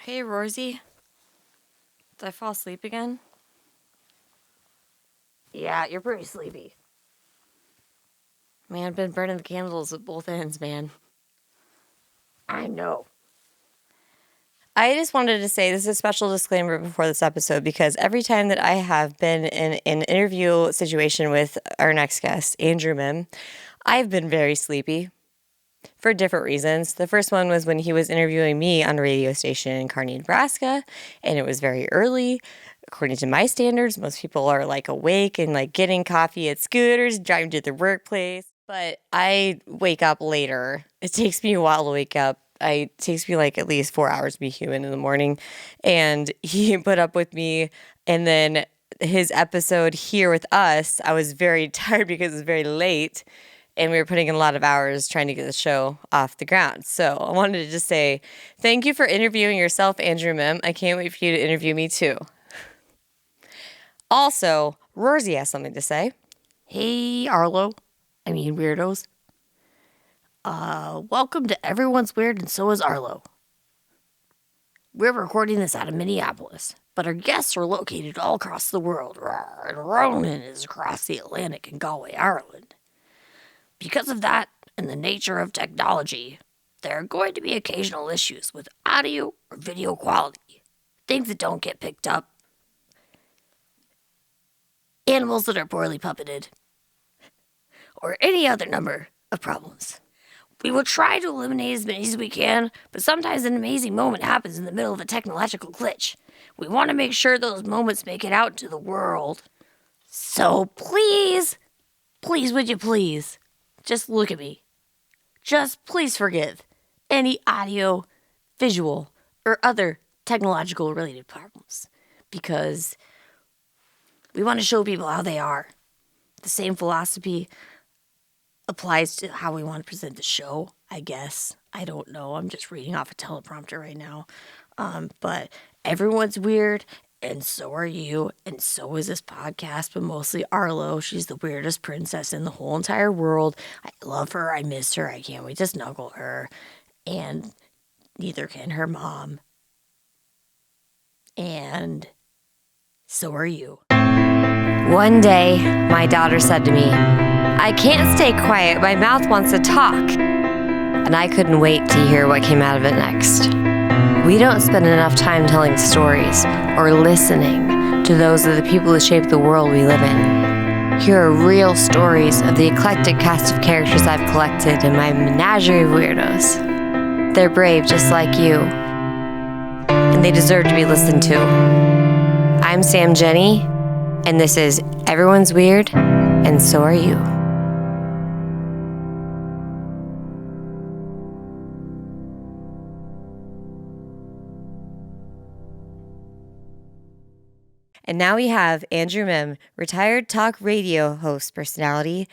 Hey, Rosie. Did I fall asleep again? Yeah, you're pretty sleepy. Man, I've been burning the candles at both ends, man. I know. I just wanted to say this is a special disclaimer before this episode because every time that I have been in an interview situation with our next guest, Andrew MIHM, I've been very sleepy for different reasons. The first one was when he was interviewing me on a radio station in Kearney, Nebraska, and it was very early. According to my standards, most people are like awake and like getting coffee at scooters, driving to their workplace. But I wake up later. It takes me a while to wake up. It takes me like at least 4 hours to be human in the morning. And he put up with me. And then his episode here with us, I was very tired because it was very late. And we were putting in a lot of hours trying to get the show off the ground. So I wanted to just say thank you for interviewing yourself, Andrew MIHM. I can't wait for you to interview me too. Also, Rosie has something to say. Hey, weirdos. Welcome to Everyone's Weird and So Is Arlo. We're recording this out of Minneapolis, but our guests are located all across the world, and Ronan is across the Atlantic in Galway, Ireland. Because of that and the nature of technology, there are going to be occasional issues with audio or video quality, things that don't get picked up, animals that are poorly puppeted, or any other number of problems. We will try to eliminate as many as we can, but sometimes an amazing moment happens in the middle of a technological glitch. We want to make sure those moments make it out to the world. So please, would you please, just look at me. Just please forgive any audio, visual, or other technological related problems, because we want to show people how they are. The same philosophy applies to how we want to present the show, I guess. I don't know. I'm just reading off a teleprompter right now. But everyone's weird, and so are you, and so is this podcast, but mostly Arlo. She's the weirdest princess in the whole entire world. I love her. I miss her. I can't wait to snuggle her. And neither can her mom. And so are you. One day, my daughter said to me, "I can't stay quiet. My mouth wants to talk." And I couldn't wait to hear what came out of it next. We don't spend enough time telling stories or listening to those of the people who shape the world we live in. Here are real stories of the eclectic cast of characters I've collected in my menagerie of weirdos. They're brave just like you, and they deserve to be listened to. I'm Sam Jenny, and this is Everyone's Weird, and So Are You. And now we have Andrew MIHM, retired talk radio host personality,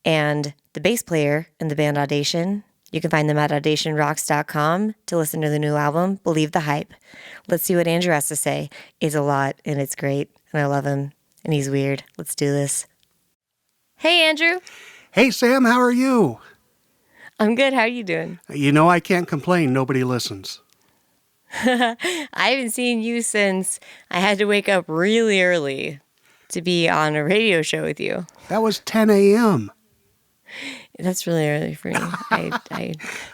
and the bass player in the band Audition. You can find them at auditionrocks.com to listen to the new album, Believe the Hype. Let's see what Andrew has to say. It's a lot, and it's great, and I love him, and he's weird. Let's do this. Hey, Andrew. Hey, Sam, how are you? I'm good. How are you doing? You know, I can't complain. Nobody listens. I haven't seen you since I had to wake up really early to be on a radio show with you. That was 10 a.m. That's really early for me.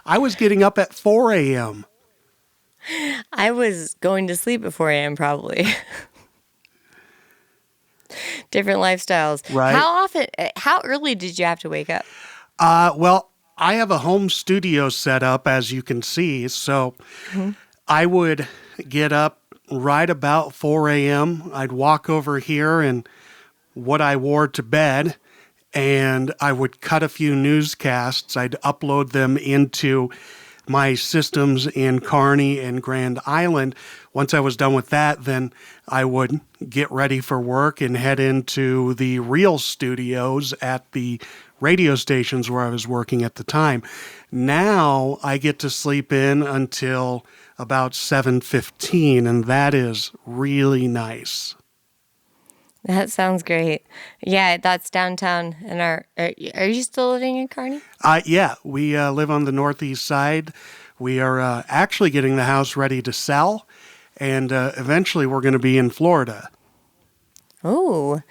I was getting up at 4 a.m. I was going to sleep at 4 a.m. probably. Different lifestyles. Right. How early did you have to wake up? Well, I have a home studio set up, as you can see, so I would get up right about 4 a.m. I'd walk over here in what I wore to bed, and I would cut a few newscasts. I'd upload them into my systems in Kearney and Grand Island. Once I was done with that, then I would get ready for work and head into the real studios at the radio stations where I was working at the time. Now I get to sleep in until about 7:15, and that is really nice. That sounds great. Yeah, that's downtown. Are you still living in Kearney? Yeah, we live on the northeast side. We are actually getting the house ready to sell, and eventually we're going to be in Florida. Oh,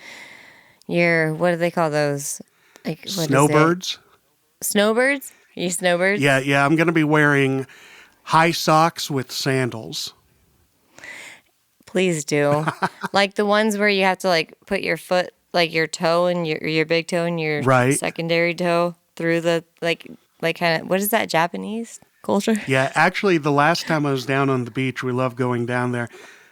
what do they call those? Like, what is it? Snowbirds? Snowbirds? Are you snowbirds? Yeah, I'm going to be wearing high socks with sandals. Please do. Like the ones where you have to like put your foot, like your toe and your big toe and your Right. secondary toe through the like kind of, what is that, Japanese culture? Yeah, actually, the last time I was down on the beach, we love going down there.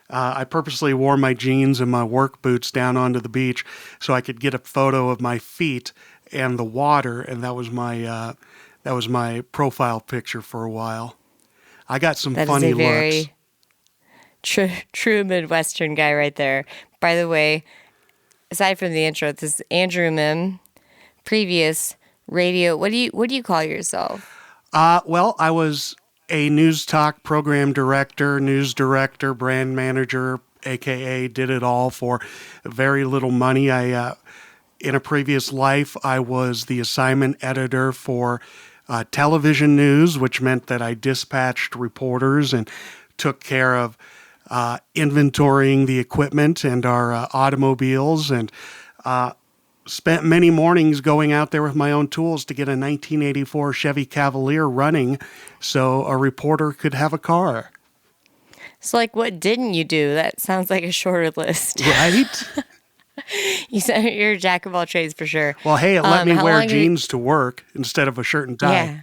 I purposely wore my jeans and my work boots down onto the beach so I could get a photo of my feet and the water, and that was my profile picture for a while. I got some That funny is a looks. very true Midwestern guy right there. By the way, aside from the intro, this is Andrew MIHM, previous radio. What do you call yourself? Well, I was a news talk program director, news director, brand manager, aka did it all for very little money. In a previous life, I was the assignment editor for television news, which meant that I dispatched reporters and took care of inventorying the equipment and our automobiles, and spent many mornings going out there with my own tools to get a 1984 Chevy Cavalier running so a reporter could have a car. So, like, what didn't you do? That sounds like a shorter list. Right? You said you're a jack of all trades for sure. Well, hey, it let me how wear long have you- jeans to work instead of a shirt and tie. Yeah,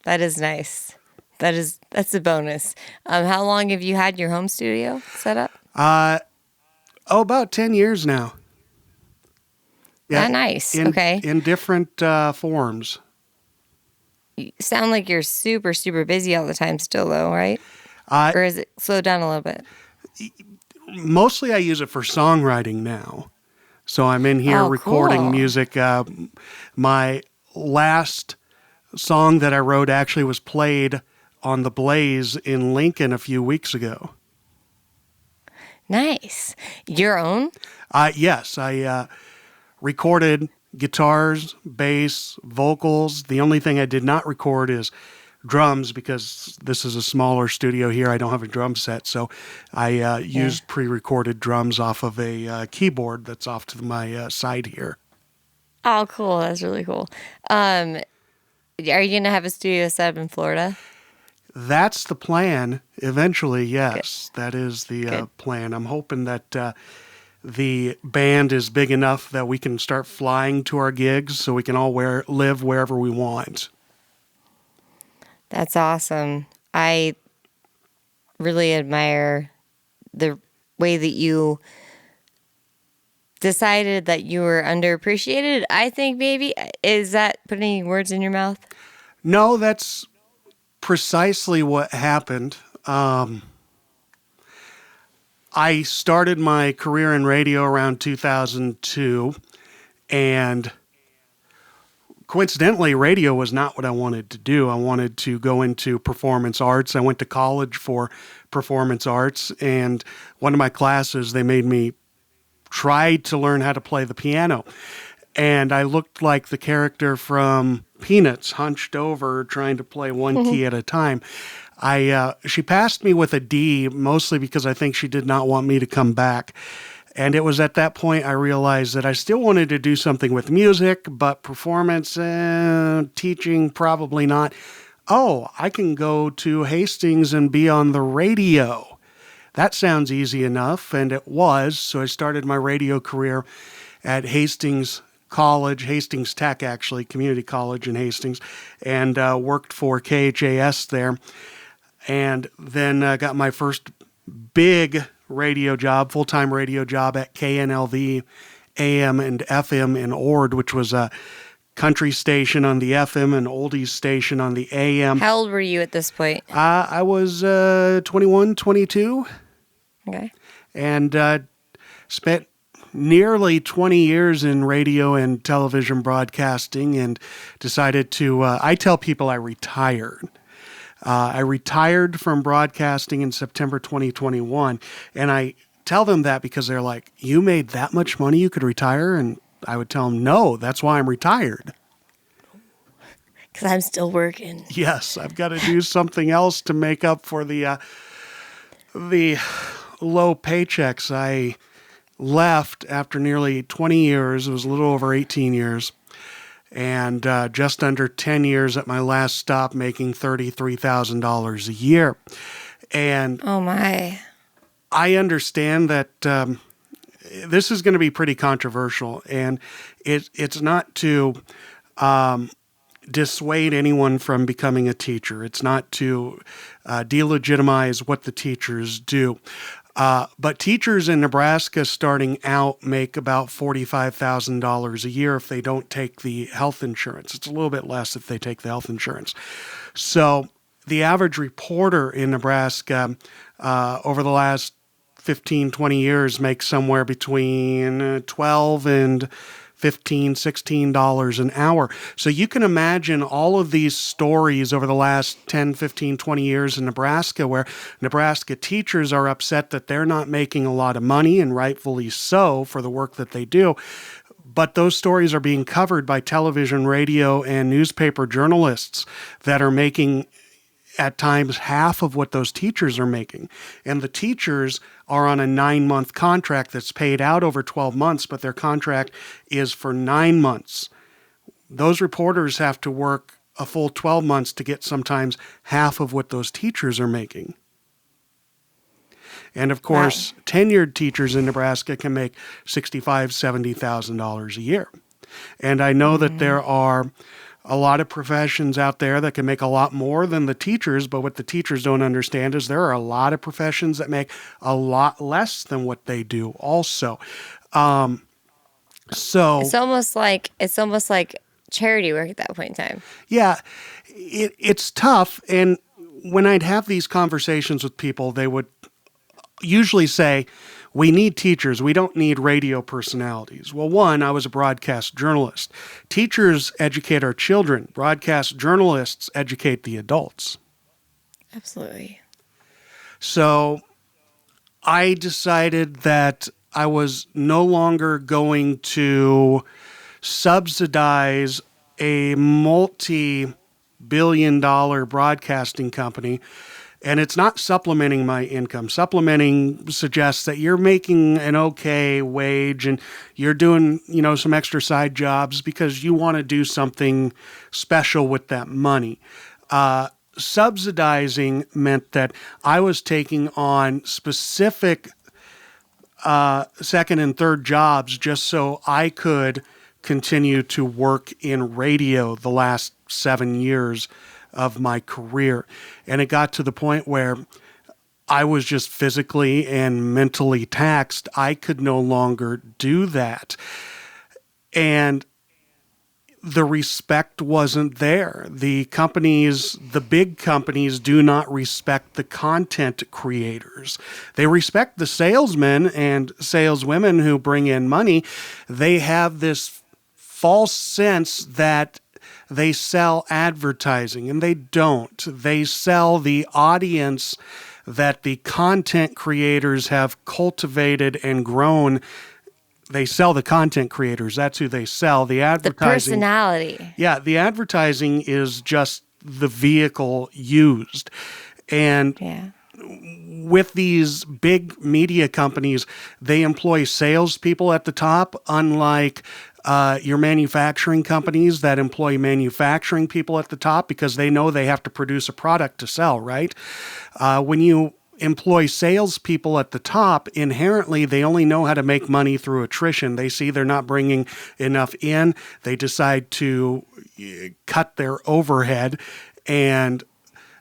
that is nice. That's a bonus. How long have you had your home studio set up? About 10 years now. Nice. Okay. In different forms. You sound like you're super, super busy all the time still, though, right? Uh, Or is it slowed down a little bit? Mostly I use it for songwriting now. So I'm in here recording cool. music. My last song that I wrote actually was played on the Blaze in Lincoln a few weeks ago. Nice. Your own? Yes, I recorded guitars, bass, vocals. The only thing I did not record is drums because this is a smaller studio here. I don't have a drum set, so I used pre-recorded drums off of a keyboard that's off to my side here. Oh, cool. That's really cool. Are you going to have a studio set up in Florida? That's the plan. Eventually, yes. Good. That is the plan. I'm hoping that the band is big enough that we can start flying to our gigs so we can all live wherever we want. That's awesome. I really admire the way that you decided that you were underappreciated. I think maybe. Is that putting words in your mouth? No, that's precisely what happened. I started my career in radio around 2002, and coincidentally, radio was not what I wanted to do. I wanted to go into performance arts. I went to college for performance arts, and one of my classes, they made me try to learn how to play the piano. And I looked like the character from Peanuts, hunched over, trying to play one key at a time. She passed me with a D, mostly because I think she did not want me to come back. And it was at that point I realized that I still wanted to do something with music, but performance, teaching, probably not. Oh, I can go to Hastings and be on the radio. That sounds easy enough, and it was. So I started my radio career at Hastings College, Hastings Tech, actually, community college in Hastings, and worked for KHAS there. And then got my first big radio job, full-time radio job at KNLV AM and FM in Ord, which was a country station on the FM and oldies station on the AM. How old were you at this point? I was 21, 22. Okay. And spent nearly 20 years in radio and television broadcasting and decided to, I tell people I retired. I retired from broadcasting in September 2021, and I tell them that because they're like, you made that much money you could retire? And I would tell them, no, that's why I'm retired. Because I'm still working. Yes, I've got to do something else to make up for the low paychecks. I left after nearly 20 years. It was a little over 18 years. And just under 10 years at my last stop, making $33,000 a year. And Oh my. I understand that this is going to be pretty controversial, and it's not to dissuade anyone from becoming a teacher. It's not to delegitimize what the teachers do. But teachers in Nebraska starting out make about $45,000 a year if they don't take the health insurance. It's a little bit less if they take the health insurance. So the average reporter in Nebraska over the last 15, 20 years makes somewhere between $12 and $15, $16 an hour. So you can imagine all of these stories over the last 10, 15, 20 years in Nebraska where Nebraska teachers are upset that they're not making a lot of money, and rightfully so for the work that they do. But those stories are being covered by television, radio, and newspaper journalists that are making at times half of what those teachers are making. And the teachers are on a 9-month contract that's paid out over 12 months, but their contract is for 9 months. Those reporters have to work a full 12 months to get sometimes half of what those teachers are making. And of course, tenured teachers in Nebraska can make $65,000, $70,000 a year. And I know that there are a lot of professions out there that can make a lot more than the teachers, but what the teachers don't understand is there are a lot of professions that make a lot less than what they do also. So It's almost like charity work at that point in time. yeah, it's tough. And when I'd have these conversations with people, they would usually say, we need teachers. We don't need radio personalities. Well, one, I was a broadcast journalist. Teachers educate our children. Broadcast journalists educate the adults. Absolutely. So I decided that I was no longer going to subsidize a multi-billion-dollar broadcasting company. And it's not supplementing my income. Supplementing suggests that you're making an okay wage and you're doing, some extra side jobs because you want to do something special with that money. Subsidizing meant that I was taking on specific second and third jobs just so I could continue to work in radio the last 7 years of my career. And it got to the point where I was just physically and mentally taxed. I could no longer do that. And the respect wasn't there. The big companies do not respect the content creators. They respect the salesmen and saleswomen who bring in money. They have this false sense that they sell advertising, and they don't. They sell the audience that the content creators have cultivated and grown. They sell the content creators. That's who they sell. The advertising. The personality. Yeah, the advertising is just the vehicle used. And with these big media companies, they employ salespeople at the top, unlike your manufacturing companies that employ manufacturing people at the top because they know they have to produce a product to sell, right? When you employ salespeople at the top, inherently they only know how to make money through attrition. They see they're not bringing enough in. They decide to cut their overhead, and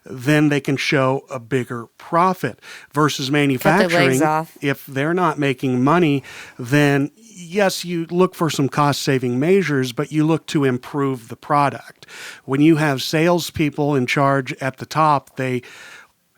then they can show a bigger profit. Versus manufacturing, cut their legs off. If they're not making money, then yes, you look for some cost-saving measures, but you look to improve the product. When you have salespeople in charge at the top, they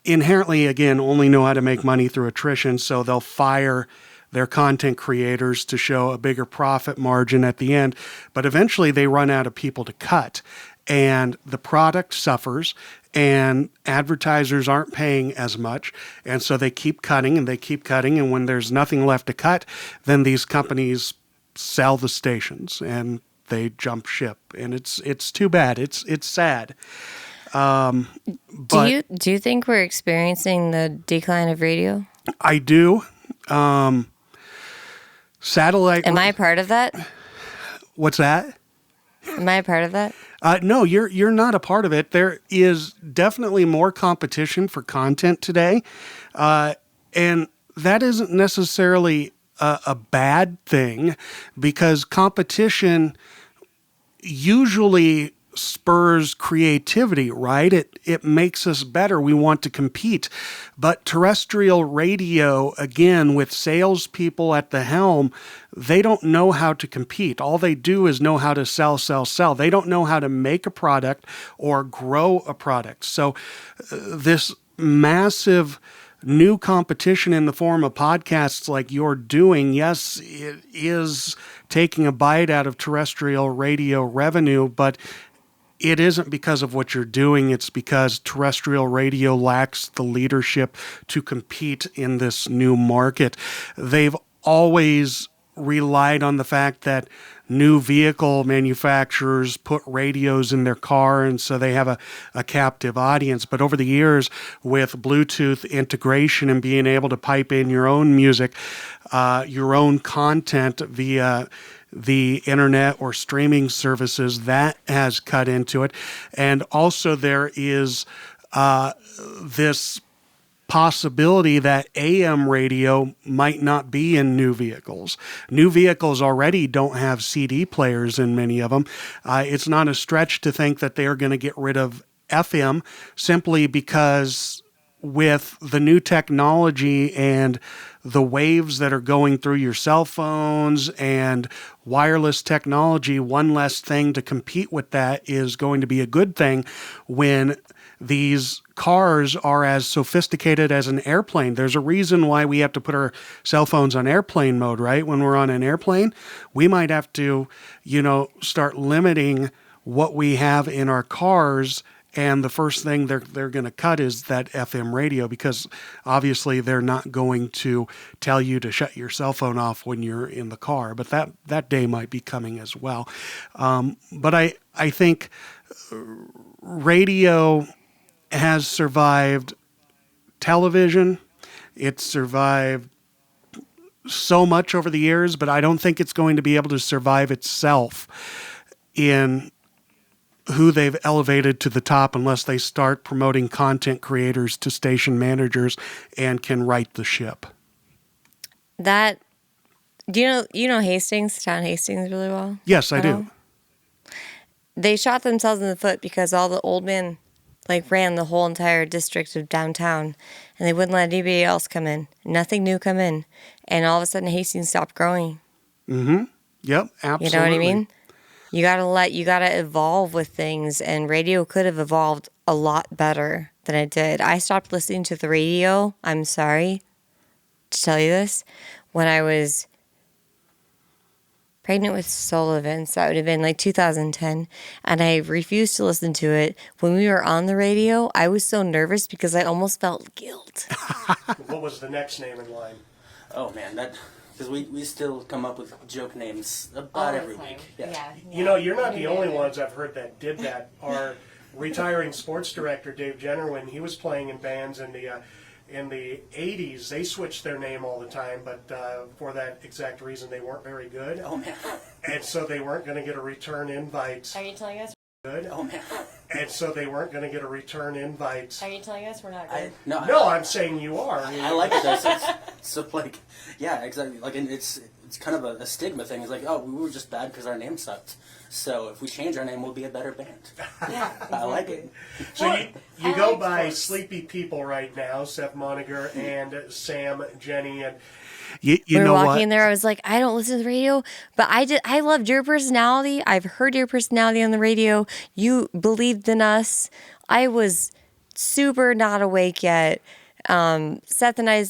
inherently, again, only know how to make money through attrition, so they'll fire their content creators to show a bigger profit margin at the end. But eventually they run out of people to cut, and the product suffers, and advertisers aren't paying as much, and so they keep cutting and they keep cutting, and when there's nothing left to cut, then these companies sell the stations, and they jump ship, and it's too bad. It's sad. But Do you think we're experiencing the decline of radio? I do. Satellite. Am I a part of that? What's that? Am I a part of that? No, you're not a part of it. There is definitely more competition for content today, and that isn't necessarily a bad thing, because competition usually spurs creativity, right? It makes us better. We want to compete. But terrestrial radio, again, with salespeople at the helm, they don't know how to compete. All they do is know how to sell, sell, sell. They don't know how to make a product or grow a product. So this massive new competition in the form of podcasts like you're doing, yes, it is taking a bite out of terrestrial radio revenue, but it isn't because of what you're doing. It's because terrestrial radio lacks the leadership to compete in this new market. They've always relied on the fact that new vehicle manufacturers put radios in their car, and so they have a captive audience. But over the years, with Bluetooth integration and being able to pipe in your own music, your own content via the internet or streaming services, that has cut into it. And also there is this possibility that AM radio might not be in new vehicles. New vehicles already don't have CD players in many of them. It's not a stretch to think that they're going to get rid of FM, simply because with the new technology and the waves that are going through your cell phones and wireless technology, one less thing to compete with that is going to be a good thing when these cars are as sophisticated as an airplane. There's a reason why we have to put our cell phones on airplane mode, right? When we're on an airplane, we might have to, start limiting what we have in our cars. And the first thing they're going to cut is that FM radio, because obviously they're not going to tell you to shut your cell phone off when you're in the car. But that day might be coming as well. But I think radio has survived television. It's survived so much over the years, but I don't think it's going to be able to survive itself in who they've elevated to the top unless they start promoting content creators to station managers and can right the ship. That, do you know Hastings, Town Hastings really well? Yes, I do. They shot themselves in the foot because all the old men ran the whole entire district of downtown, and they wouldn't let anybody else come in. Nothing new come in. And all of a sudden Hastings stopped growing. Mm-hmm. Yep, absolutely. You know what I mean? You gotta evolve with things, and radio could have evolved a lot better than it did. I stopped listening to the radio, I'm sorry to tell you this, when I was pregnant with Sullivan. So that would have been 2010, and I refused to listen to it. When we were on the radio, I was so nervous because I almost felt guilt. What was the next name in line? Oh man, because we still come up with joke names about every week. Yeah. You're not the only ones I've heard that did that. Our retiring sports director, Dave Jenner, when he was playing in bands in the 80s, they switched their name all the time, but for that exact reason, they weren't very good. Oh man. And so they weren't going to get a return invite. Are you telling us? Good. Oh man. And so they weren't going to get a return invite. Are you telling us we're not good? No, I'm saying you are. I like it though. So yeah, exactly. And it's kind of a stigma thing. It's we were just bad because our name sucked. So if we change our name, we'll be a better band. Yeah, exactly. I like it. So you go by Sleepy People right now, Seth Moniger and Sam, Jenny, and you we were know walking what? in there. I was like, I don't listen to the radio, but I loved your personality. I've heard your personality on the radio. You believed in us. I was super not awake yet. Seth and I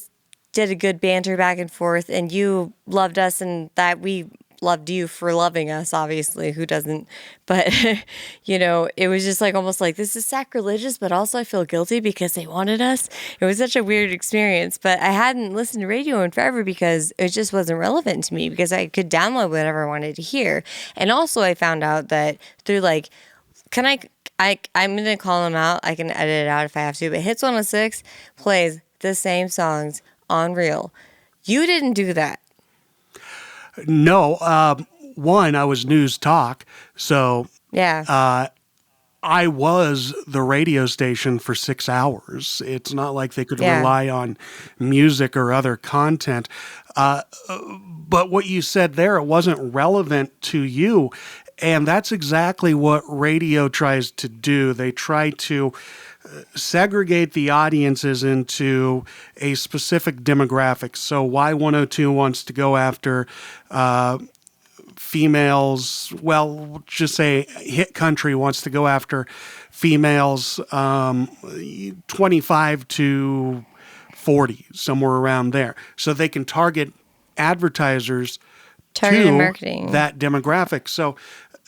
did a good banter back and forth, and you loved us, and that we loved you for loving us, obviously, who doesn't? But, it was just like almost like this is sacrilegious, but also I feel guilty because they wanted us. It was such a weird experience, but I hadn't listened to radio in forever because it just wasn't relevant to me because I could download whatever I wanted to hear. And also I found out that through like, I'm going to call them out. I can edit it out if I have to, but Hits 106 plays the same songs on Reel. You didn't do that. No, one, I was news talk, so Yeah. I was the radio station for 6 hours. It's not like they could Yeah. rely on music or other content. But what you said there, it wasn't relevant to you. And that's exactly what radio tries to do. They try to segregate the audiences into a specific demographic. So Y102 wants to go after females. Well, just say Hit Country wants to go after females 25 to 40, somewhere around there. So they can target advertisers Targeted to marketing. that demographic. So,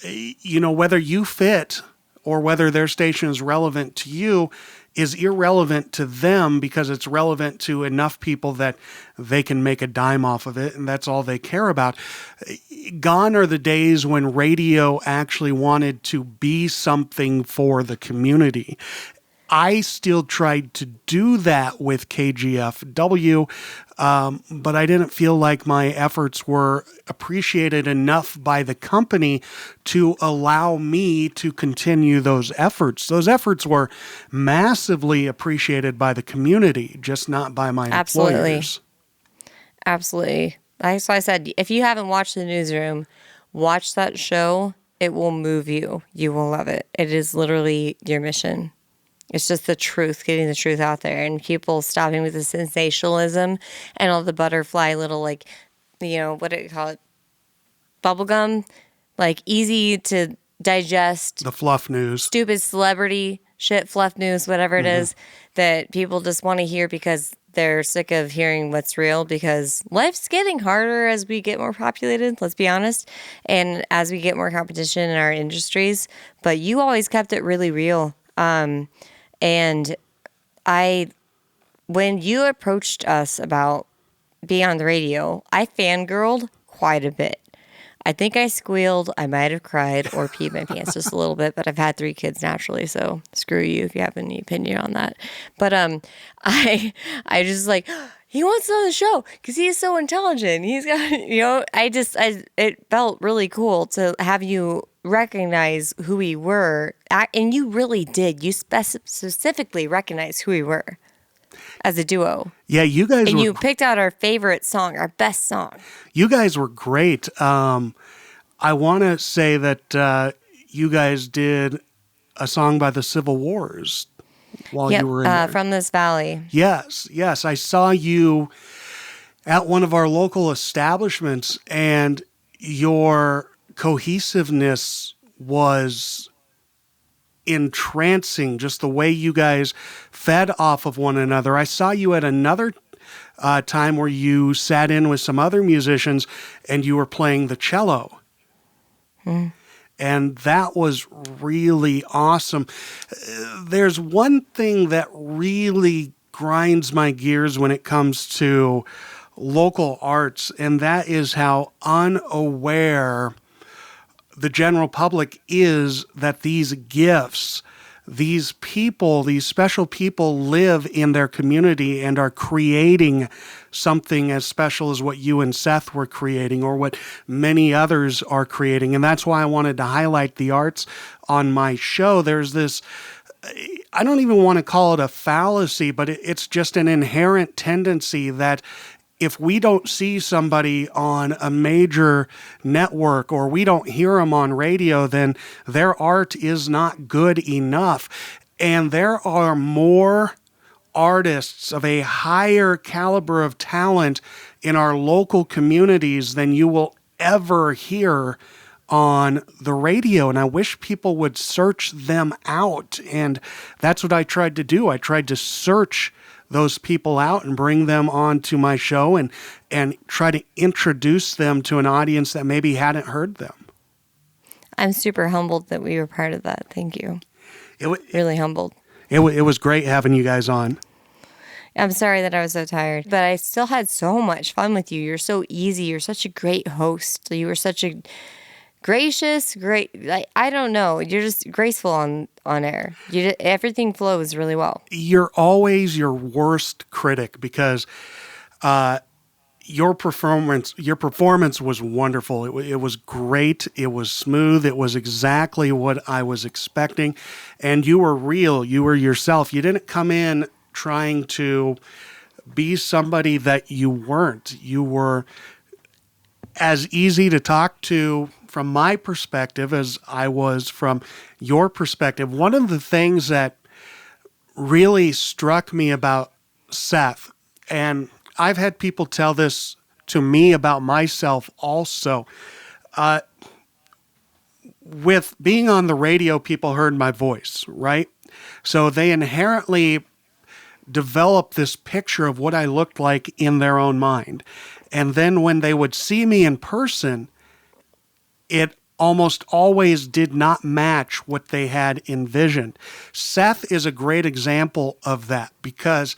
whether you fit or whether their station is relevant to you is irrelevant to them because it's relevant to enough people that they can make a dime off of it, and that's all they care about. Gone are the days when radio actually wanted to be something for the community. I still tried to do that with KGFW, but I didn't feel like my efforts were appreciated enough by the company to allow me to continue those efforts. Those efforts were massively appreciated by the community, just not by my employers. Absolutely. So I said, if you haven't watched The Newsroom, watch that show. It will move you. You will love it. It is literally your mission. It's just the truth, getting the truth out there, and people stopping with the sensationalism and all the butterfly little, like, what do you call it? Bubblegum, like easy to digest. The fluff news. Stupid celebrity shit, fluff news, whatever it is that people just want to hear because they're sick of hearing what's real, because life's getting harder as we get more populated, let's be honest, and as we get more competition in our industries. But you always kept it really real. And when you approached us about being on the radio, I fangirled quite a bit. I think I squealed, I might have cried, or peed my pants just a little bit, but I've had 3 kids naturally, so screw you if you have any opinion on that. But I just like, he wants to on the show because he is so intelligent. He's got, it felt really cool to have you recognize who we were, and you really did. You specifically recognized who we were as a duo. Yeah, you guys and were... you picked out our favorite song, our best song. You guys were great. I want to say that you guys did a song by the Civil Wars while you were in there. From This Valley. Yes. I saw you at one of our local establishments, and your cohesiveness was entrancing, just the way you guys fed off of one another. I saw you at another time where you sat in with some other musicians and you were playing the cello. And that was really awesome. There's one thing that really grinds my gears when it comes to local arts, and that is how unaware the general public is that these gifts, these people, these special people live in their community and are creating something as special as what you and Seth were creating, or what many others are creating. And that's why I wanted to highlight the arts on my show. There's this, I don't even want to call it a fallacy, but it's just an inherent tendency that if we don't see somebody on a major network or we don't hear them on radio, then their art is not good enough. And there are more artists of a higher caliber of talent in our local communities than you will ever hear on the radio. And I wish people would search them out. And that's what I tried to do. I tried to search those people out and bring them onto my show and try to introduce them to an audience that maybe hadn't heard them. I'm super humbled that we were part of that. Thank you. It Really humbled. was great having you guys on. I'm sorry that I was so tired, but I still had so much fun with you. You're so easy. You're such a great host. You were such a gracious, great. I don't know. You're just graceful on air. Everything flows really well. You're always your worst critic because your performance was wonderful. It was great. It was smooth. It was exactly what I was expecting, and you were real. You were yourself. You didn't come in trying to be somebody that you weren't. You were as easy to talk to from my perspective as I was from your perspective. One of the things that really struck me about Seth, and I've had people tell this to me about myself also, with being on the radio, people heard my voice, right? So they inherently develop this picture of what I looked like in their own mind. And then when they would see me in person, it almost always did not match what they had envisioned. Seth is a great example of that because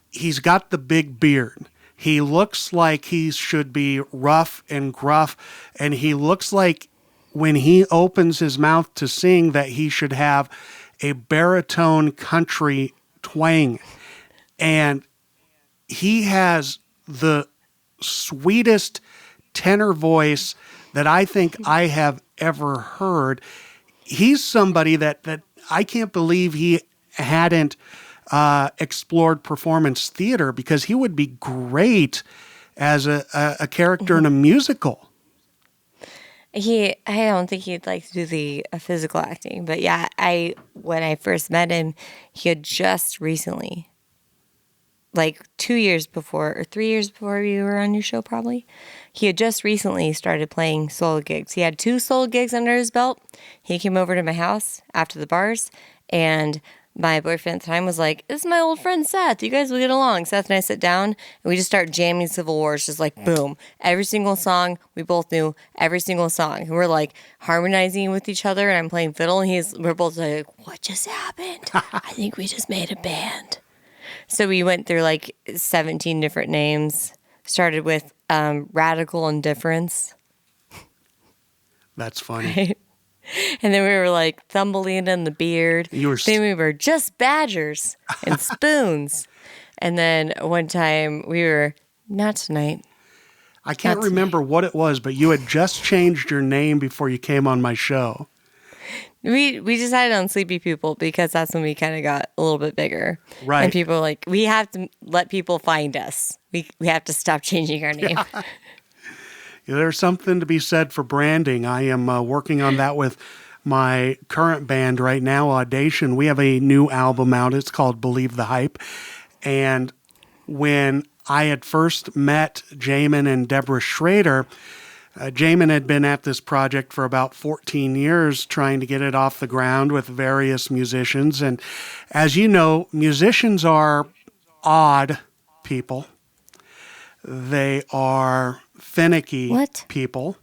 he's got the big beard. He looks like he should be rough and gruff, and he looks like when he opens his mouth to sing that he should have a baritone country twang. And he has the sweetest tenor voice that I think I have ever heard. He's somebody that I can't believe he hadn't explored performance theater, because he would be great as a character in a musical. I don't think he'd like to do the physical acting, but yeah, when I first met him, he had just recently, like 2 years before or 3 years before we were on your show, probably, he had just recently started playing solo gigs. He had 2 solo gigs under his belt. He came over to my house after the bars, and my boyfriend at the time was like, "This is my old friend Seth. You guys will get along." Seth and I sit down and we just start jamming Civil Wars, just like boom. Every single song, we both knew every single song. And we're like harmonizing with each other, and I'm playing fiddle, and we're both like, "What just happened? I think we just made a band." So we went through like 17 different names. Started with Radical Indifference. That's funny. Right? And then we were like Thumbelina and the Beard. Then we were Just Badgers and Spoons. And then one time we were Not Tonight. I can't remember what it was, but you had just changed your name before you came on my show. We decided on Sleepy People because that's when we kind of got a little bit bigger. Right. And people were like, we have to let people find us. We have to stop changing our name. Yeah. There's something to be said for branding. I am working on that with my current band right now, Audition. We have a new album out. It's called Believe the Hype. And when I had first met Jamin and Deborah Schrader, Jamin had been at this project for about 14 years trying to get it off the ground with various musicians. And as you know, musicians are odd people. They are finicky people.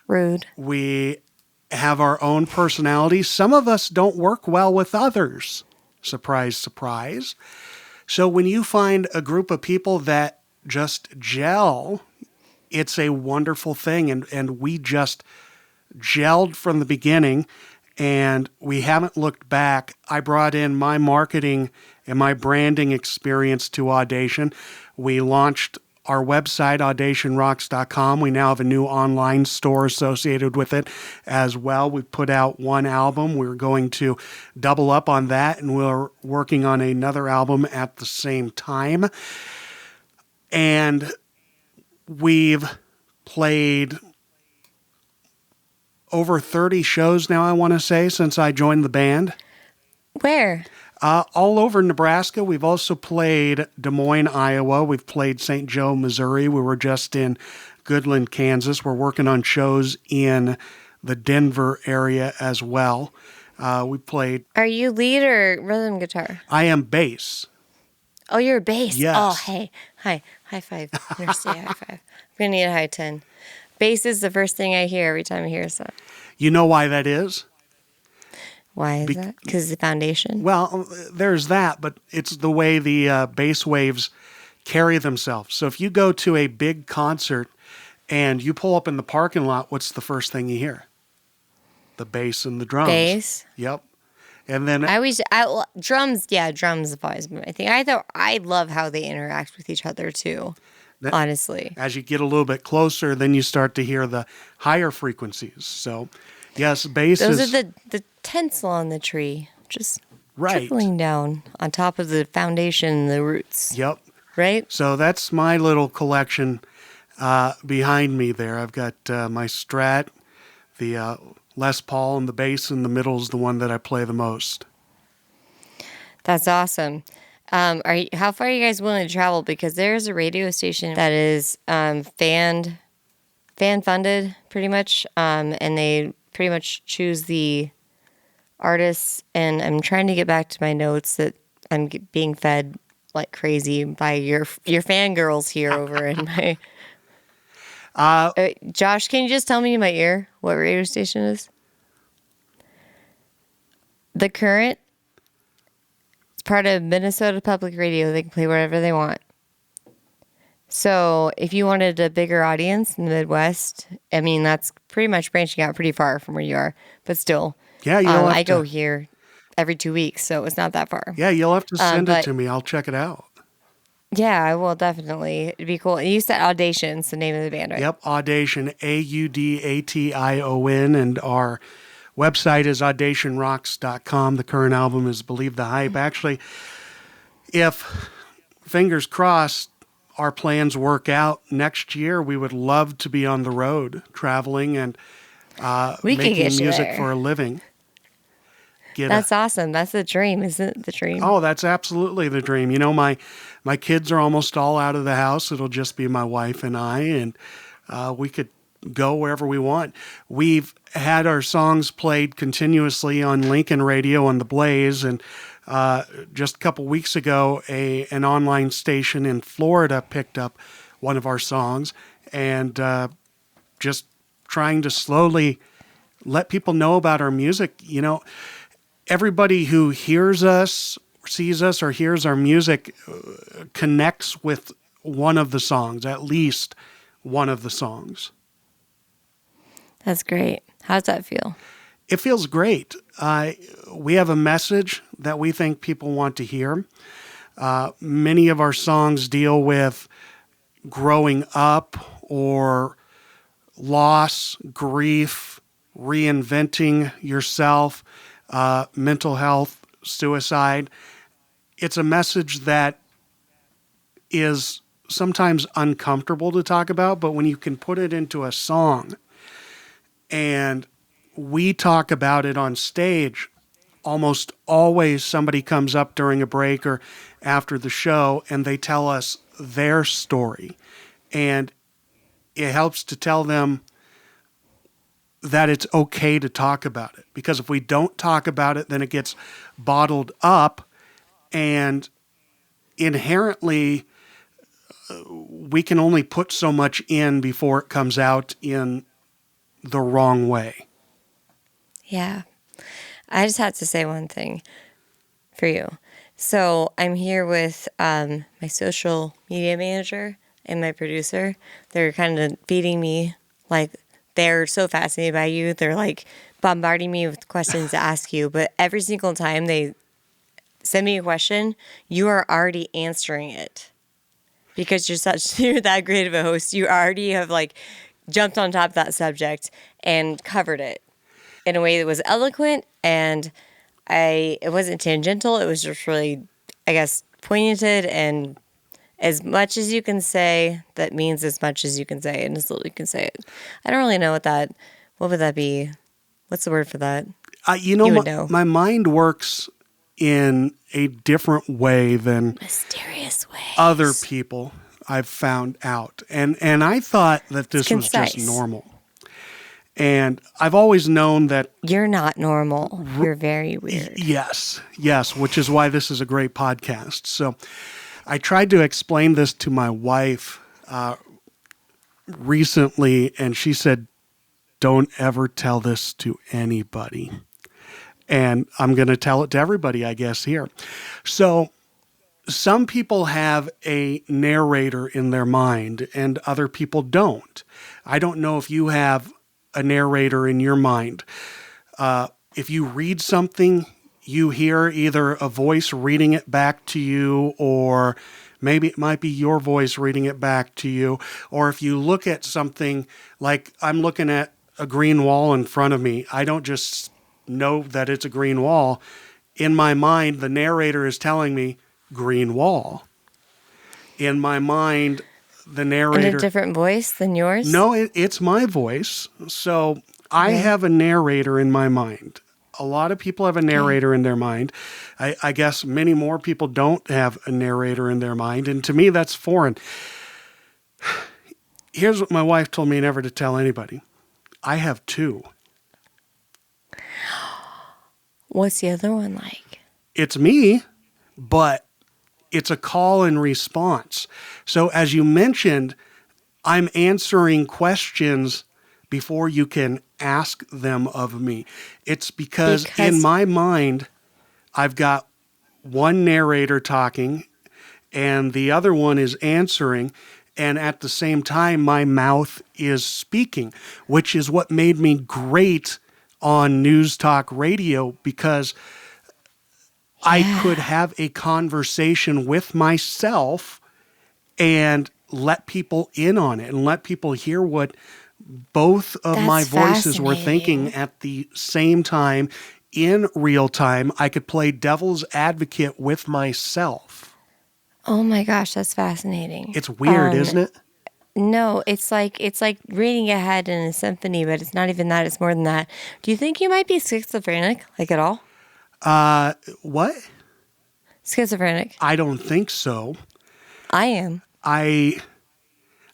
Rude. We have our own personalities. Some of us don't work well with others. Surprise, surprise. So when you find a group of people that just gel, it's a wonderful thing. And we just gelled from the beginning, and we haven't looked back. I brought in my marketing and my branding experience to Audition. We launched our website, auditionrocks.com. We now have a new online store associated with it as well. We've put out one album. We're going to double up on that, and we're working on another album at the same time. And we've played over 30 shows now, I want to say, since I joined the band. Where? All over Nebraska. We've also played Des Moines, Iowa. We've played St. Joe, Missouri. We were just in Goodland, Kansas. We're working on shows in the Denver area as well. We played... Are you lead or rhythm guitar? I am bass. Oh, you're a bass. Yes. Oh, hey. Hi. High five. Nurse, high five. I'm going to need a high 10. Bass is the first thing I hear every time I hear a song. You know why that is? Why is that? Because the foundation? Well, there's that, but it's the way the bass waves carry themselves. So if you go to a big concert and you pull up in the parking lot, what's the first thing you hear? The bass and the drums. Bass? Yep. And then drums have always been my thing. I love how they interact with each other too, honestly. as you get a little bit closer, then you start to hear the higher frequencies. So, yes, bass Those is... are the tinsel on the tree, just Right. trickling down on top of the foundation and the roots. Yep. Right? So that's my little collection behind me there. I've got my Strat, the Les Paul, and the bass in the middle is the one that I play the most. That's awesome. How far are you guys willing to travel? Because there's a radio station that is fan funded, pretty much, and they pretty much choose the artists. And I'm trying to get back to my notes that I'm being fed like crazy by your fangirls here over in my. Josh, can you just tell me in my ear what radio station it is? The Current. It's part of Minnesota Public Radio. They can play whatever they want. So if you wanted a bigger audience in the Midwest, I mean, that's pretty much branching out pretty far from where you are. But still, Yeah, you don't have I to, go here every 2 weeks, so it's not that far. Yeah, you'll have to send it but- to me. I'll check it out. Yeah, I will definitely. It'd be cool. You said Audation's the name of the band, right? Yep, Audation, Audation, and our website is audationrocks.com. The current album is Believe the Hype. Actually, if, fingers crossed, our plans work out next year, we would love to be on the road, traveling and We could making get you music there. for a living. That's awesome. That's the dream, isn't it? The dream. Oh, that's absolutely the dream. You know, my kids are almost all out of the house. It'll just be my wife and I, and we could go wherever we want. We've had our songs played continuously on Lincoln Radio on the Blaze, and just a couple weeks ago, an online station in Florida picked up one of our songs, and just trying to slowly let people know about our music. You know, everybody who hears us, sees us, or hears our music connects with one of the songs, at least one of the songs. That's great. How's that feel? It feels great. We have a message that we think people want to hear. Many of our songs deal with growing up or loss, grief, reinventing yourself, mental health, suicide. It's a message that is sometimes uncomfortable to talk about, but when you can put it into a song and we talk about it on stage, almost always somebody comes up during a break or after the show and they tell us their story. And it helps to tell them that it's okay to talk about it. Because if we don't talk about it, then it gets bottled up, and inherently we can only put so much in before it comes out in the wrong way. Yeah. I just have to say one thing for you. So I'm here with my social media manager and my producer. They're kind of feeding me, like, they're so fascinated by you. They're like bombarding me with questions to ask you. But every single time they send me a question, you are already answering it. Because you're that great of a host. You already have like jumped on top of that subject and covered it in a way that was eloquent, and it wasn't tangential. It was just really, I guess, pointed, and as much as you can say, that means as much as you can say, and as little you can say it. I don't really know what would that be? What's the word for that? You know, would know. My mind works in a different way than Mysterious way. other people, I've found out. And I thought that this was just concise. normal. And I've always known that, You're not normal. You're very weird. yes, which is why this is a great podcast. So I tried to explain this to my wife recently, and she said, "Don't ever tell this to anybody." And I'm going to tell it to everybody, I guess, here. So some people have a narrator in their mind and other people don't. I don't know if you have a narrator in your mind. If you read something, you hear either a voice reading it back to you, or maybe it might be your voice reading it back to you. Or if you look at something, like I'm looking at a green wall in front of me, I don't just know that it's a green wall. In my mind, the narrator is telling me green wall. In my mind, the narrator... In a different voice than yours? No, it's my voice. So I have a narrator in my mind. A lot of people have a narrator in their mind. I guess many more people don't have a narrator in their mind. And to me, that's foreign. Here's what my wife told me never to tell anybody. I have two. What's the other one like? It's me, but it's a call and response. So as you mentioned, I'm answering questions before you can ask them of me. It's because in my mind, I've got one narrator talking and the other one is answering. And at the same time, my mouth is speaking, which is what made me great on News Talk Radio, because I could have a conversation with myself and let people in on it and let people hear what both of my voices were thinking at the same time in real time. I could play devil's advocate with myself. Oh my gosh, that's fascinating. It's weird, isn't it? No, it's like reading ahead in a symphony, but it's not even that. It's more than that. Do you think you might be schizophrenic, like at all? What? Schizophrenic. I don't think so. I am. I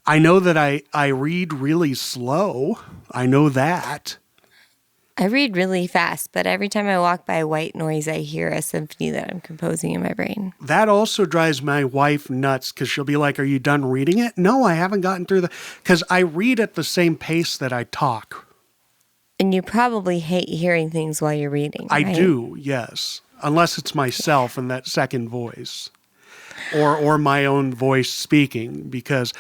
know that I read really slow. I know that. I read really fast, but every time I walk by white noise, I hear a symphony that I'm composing in my brain. That also drives my wife nuts, because she'll be like, "Are you done reading it?" No, I haven't gotten through because I read at the same pace that I talk. And you probably hate hearing things while you're reading, right? I do, yes. Unless it's myself in that second voice. Or my own voice speaking, because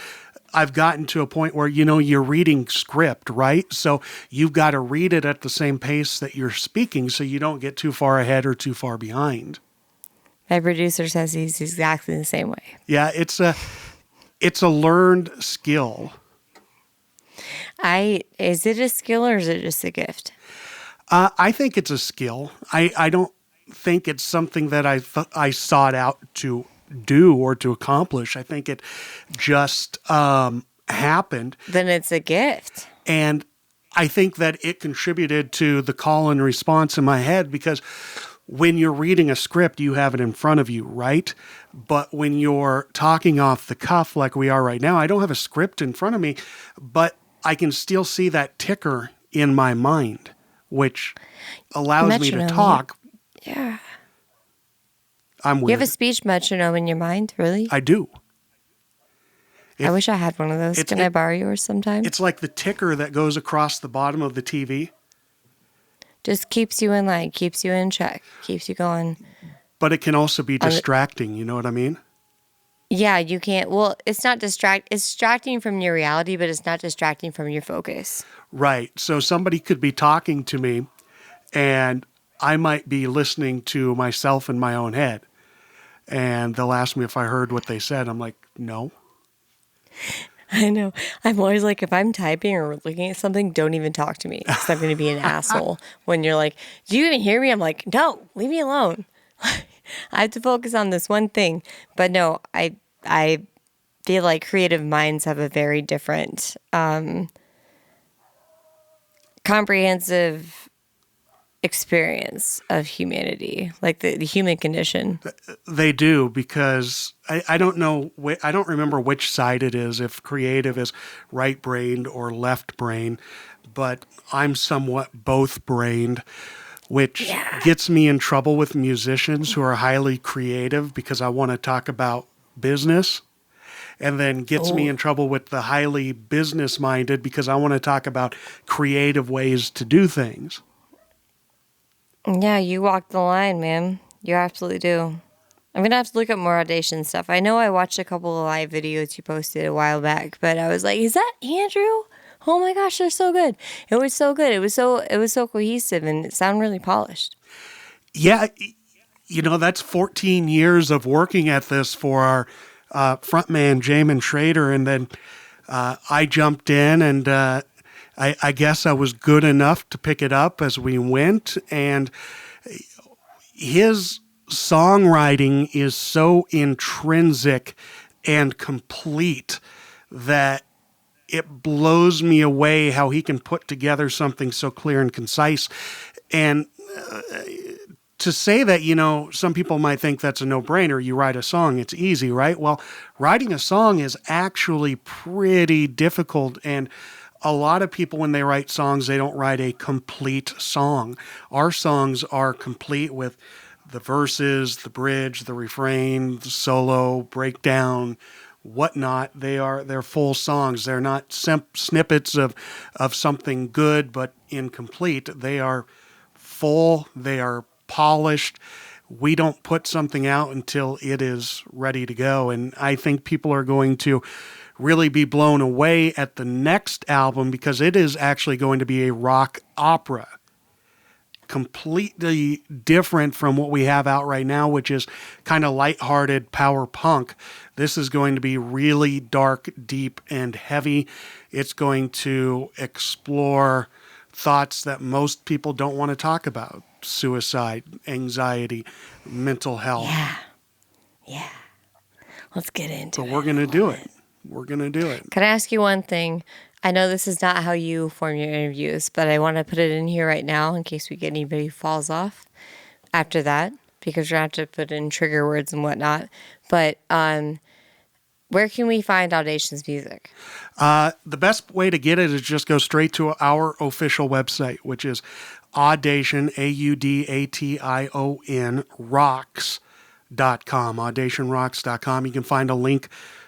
I've gotten to a point where, you're reading script, right? So you've got to read it at the same pace that you're speaking so you don't get too far ahead or too far behind. My producer says he's exactly the same way. Yeah, it's a learned skill. Is it a skill or is it just a gift? I think it's a skill. I don't think it's something that I sought out to do or to accomplish. I think it just happened. Then it's a gift. And I think that it contributed to the call and response in my head, because when you're reading a script, you have it in front of you, right? But when you're talking off the cuff like we are right now, I don't have a script in front of me, but I can still see that ticker in my mind, which allows me to talk. Yeah. I'm weird. You have a speech metronome in your mind, really? I do. I wish I had one of those. Can I borrow yours sometime? It's like the ticker that goes across the bottom of the TV. Just keeps you in line, keeps you in check, keeps you going. But it can also be distracting, you know what I mean? Yeah, you can't. Well, it's not it's distracting from your reality, but it's not distracting from your focus. Right. So somebody could be talking to me and I might be listening to myself in my own head. And they'll ask me if I heard what they said. I'm like, no. I know. I'm always like, if I'm typing or looking at something, don't even talk to me, because I'm going to be an asshole. When you're like, do you even hear me? I'm like, no, leave me alone. I have to focus on this one thing. But no, I feel like creative minds have a very different, comprehensive experience of humanity, like the human condition. They do, because I don't know, I don't remember which side it is, if creative is right-brained or left-brained, but I'm somewhat both-brained, which gets me in trouble with musicians who are highly creative, because I want to talk about business, and then gets me in trouble with the highly business-minded because I want to talk about creative ways to do things. Yeah, you walk the line, man. You absolutely do. I'm going to have to look up more Audition stuff. I know I watched a couple of live videos you posted a while back, but I was like, is that Andrew? Oh my gosh, they're so good. It was so good. It was so cohesive and it sounded really polished. Yeah, that's 14 years of working at this for our frontman, Jamin Schrader, and then I jumped in, and I guess I was good enough to pick it up as we went, and his songwriting is so intrinsic and complete that it blows me away how he can put together something so clear and concise. And to say that, some people might think that's a no-brainer. You write a song, it's easy, right? Well, writing a song is actually pretty difficult, and a lot of people, when they write songs, they don't write a complete song. Our songs are complete with the verses, the bridge, the refrain, the solo, breakdown, whatnot. They're full songs. They're not snippets of something good but incomplete. They are full. They are polished. We don't put something out until it is ready to go. And I think people are going to really be blown away at the next album because it is actually going to be a rock opera. Completely different from what we have out right now, which is kind of lighthearted power punk. This is going to be really dark, deep, and heavy. It's going to explore thoughts that most people don't want to talk about. Suicide, anxiety, mental health. Yeah. Let's get into it. But we're going to do it. We're going to do it. Can I ask you one thing? I know this is not how you form your interviews, but I want to put it in here right now in case we get anybody who falls off after that, because we're going to have to put in trigger words and whatnot. But where can we find Audation's music? The best way to get it is just go straight to our official website, which is Audation, AUDATION, rocks.com, audationrocks.com. You can find a link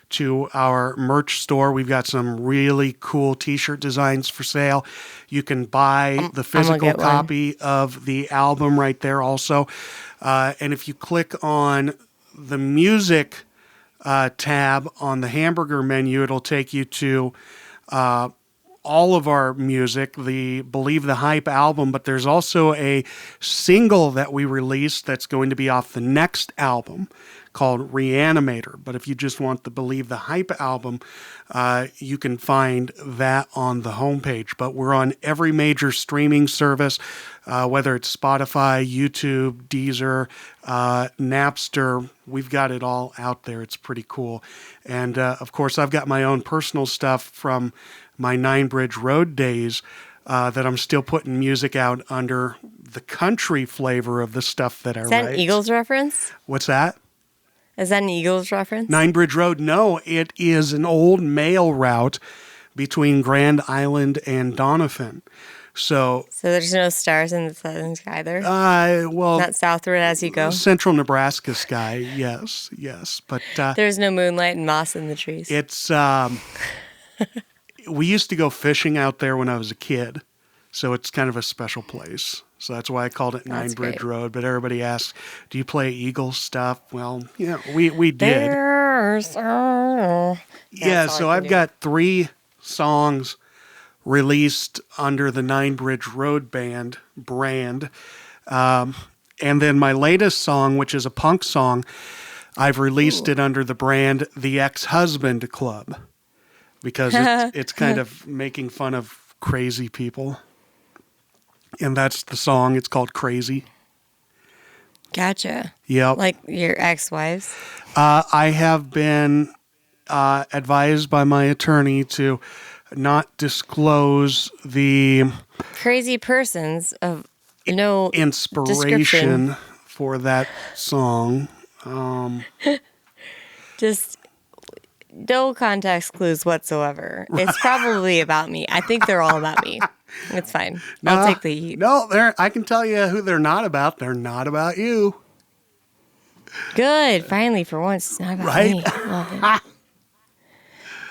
to our merch store. We've got some really cool t-shirt designs for sale. You can buy the physical copy of the album right there also. And if you click on the music tab on the hamburger menu, it'll take you to all of our music, the Believe the Hype album, but there's also a single that we released that's going to be off the next album called Reanimator. But if you just want the Believe the Hype album, you can find that on the homepage. But we're on every major streaming service, whether it's Spotify, YouTube, Deezer, Napster. We've got it all out there. It's pretty cool. And of course, I've got my own personal stuff from my Nine Bridge Road days that I'm still putting music out under the country flavor of the stuff that I write. Is that an Eagles reference? What's that? Is that an Eagles reference? Nine Bridge Road? No, it is an old mail route between Grand Island and Doniphan. So there's no stars in the southern sky there? Well, not southward as you go? Central Nebraska sky, yes. But there's no moonlight and moss in the trees? It's... we used to go fishing out there when I was a kid, so it's kind of a special place. So that's why I called it Nine Bridge Road. But everybody asks, do you play Eagles stuff? Well, yeah, we did. Yeah, so I've got 3 songs released under the Nine Bridge Road brand. And then my latest song, which is a punk song, I've released it under the brand The Ex-Husband Club. Because it's kind of making fun of crazy people. And that's the song. It's called Crazy. Gotcha. Yep. Like your ex-wives? I have been advised by my attorney to not disclose the crazy persons of no inspiration for that song. Just... no context clues whatsoever. It's probably about me. I think they're all about me. It's fine. I'll take the heat. No, I can tell you who they're not about. They're not about you. Good. Finally, for once, it's not about Right? me.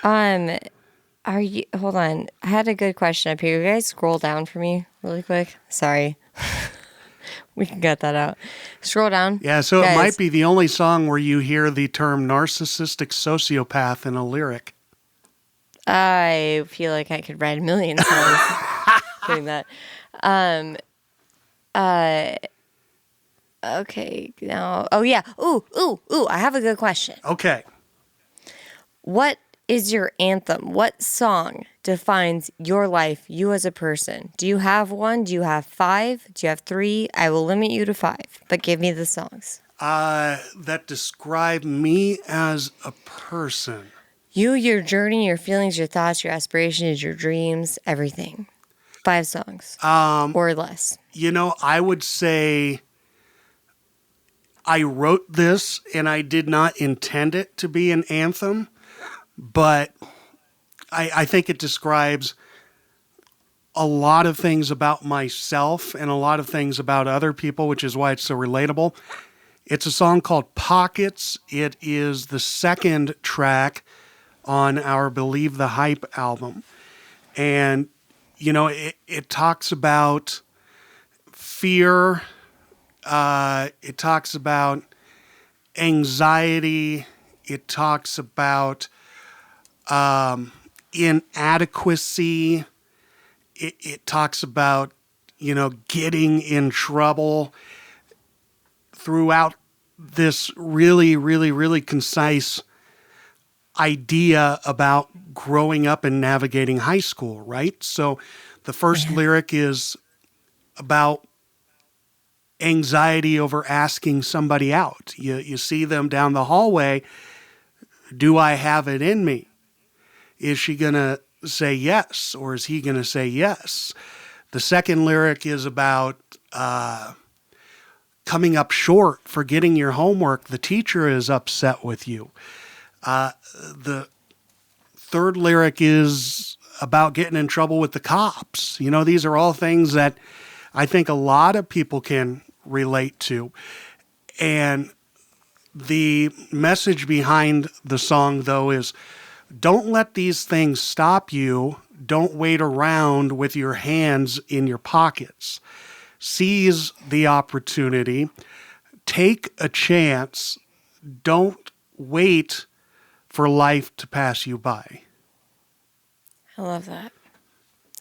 Love it. Are you? Hold on. I had a good question up here. You guys scroll down for me really quick. Sorry. We can cut that out. Scroll down. Yeah, so it Guys, might be the only song where you hear the term narcissistic sociopath in a lyric. I feel like I could write a million songs doing that. Okay. Now. Oh yeah. Ooh. I have a good question. Okay. What is your anthem? What song defines your life, you as a person? Do you have one? Do you have 5? Do you have 3? I will limit you to 5, but give me the songs. That describe me as a person. You, your journey, your feelings, your thoughts, your aspirations, your dreams, everything. 5 songs or less. I would say I wrote this and I did not intend it to be an anthem, but I think it describes a lot of things about myself and a lot of things about other people, which is why it's so relatable. It's a song called Pockets. It is the second track on our Believe the Hype album. And, it talks about fear. It talks about anxiety. It talks about inadequacy. It talks about, getting in trouble throughout this really, really, really concise idea about growing up and navigating high school, right? So the first lyric is about anxiety over asking somebody out. You see them down the hallway. Do I have it in me? Is she going to say yes, or is he going to say yes? The second lyric is about coming up short, forgetting your homework. The teacher is upset with you. The third lyric is about getting in trouble with the cops. These are all things that I think a lot of people can relate to. And the message behind the song, though, is don't let these things stop you. Don't wait around with your hands in your pockets. Seize the opportunity. Take a chance. Don't wait for life to pass you by. I love that.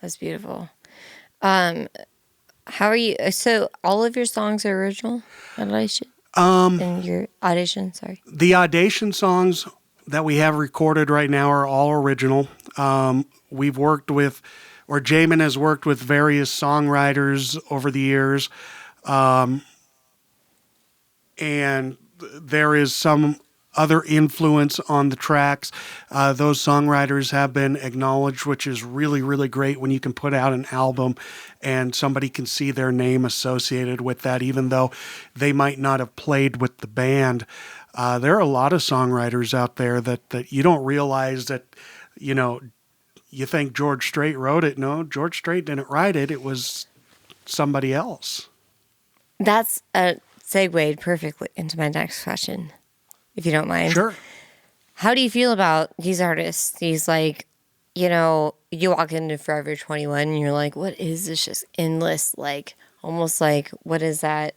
That's beautiful. How are you? So all of your songs are original? In your audition, sorry. The audition songs that we have recorded right now are all original. We've worked with, or Jamin has worked with various songwriters over the years. And there is some other influence on the tracks. Those songwriters have been acknowledged, which is really, really great when you can put out an album and somebody can see their name associated with that, even though they might not have played with the band. There are a lot of songwriters out there that you don't realize that, you think George Strait wrote it. No, George Strait didn't write it. It was somebody else. That's segued perfectly into my next question, if you don't mind. Sure. How do you feel about these artists? These you walk into Forever 21 and you're like, what is this just endless, almost what is that?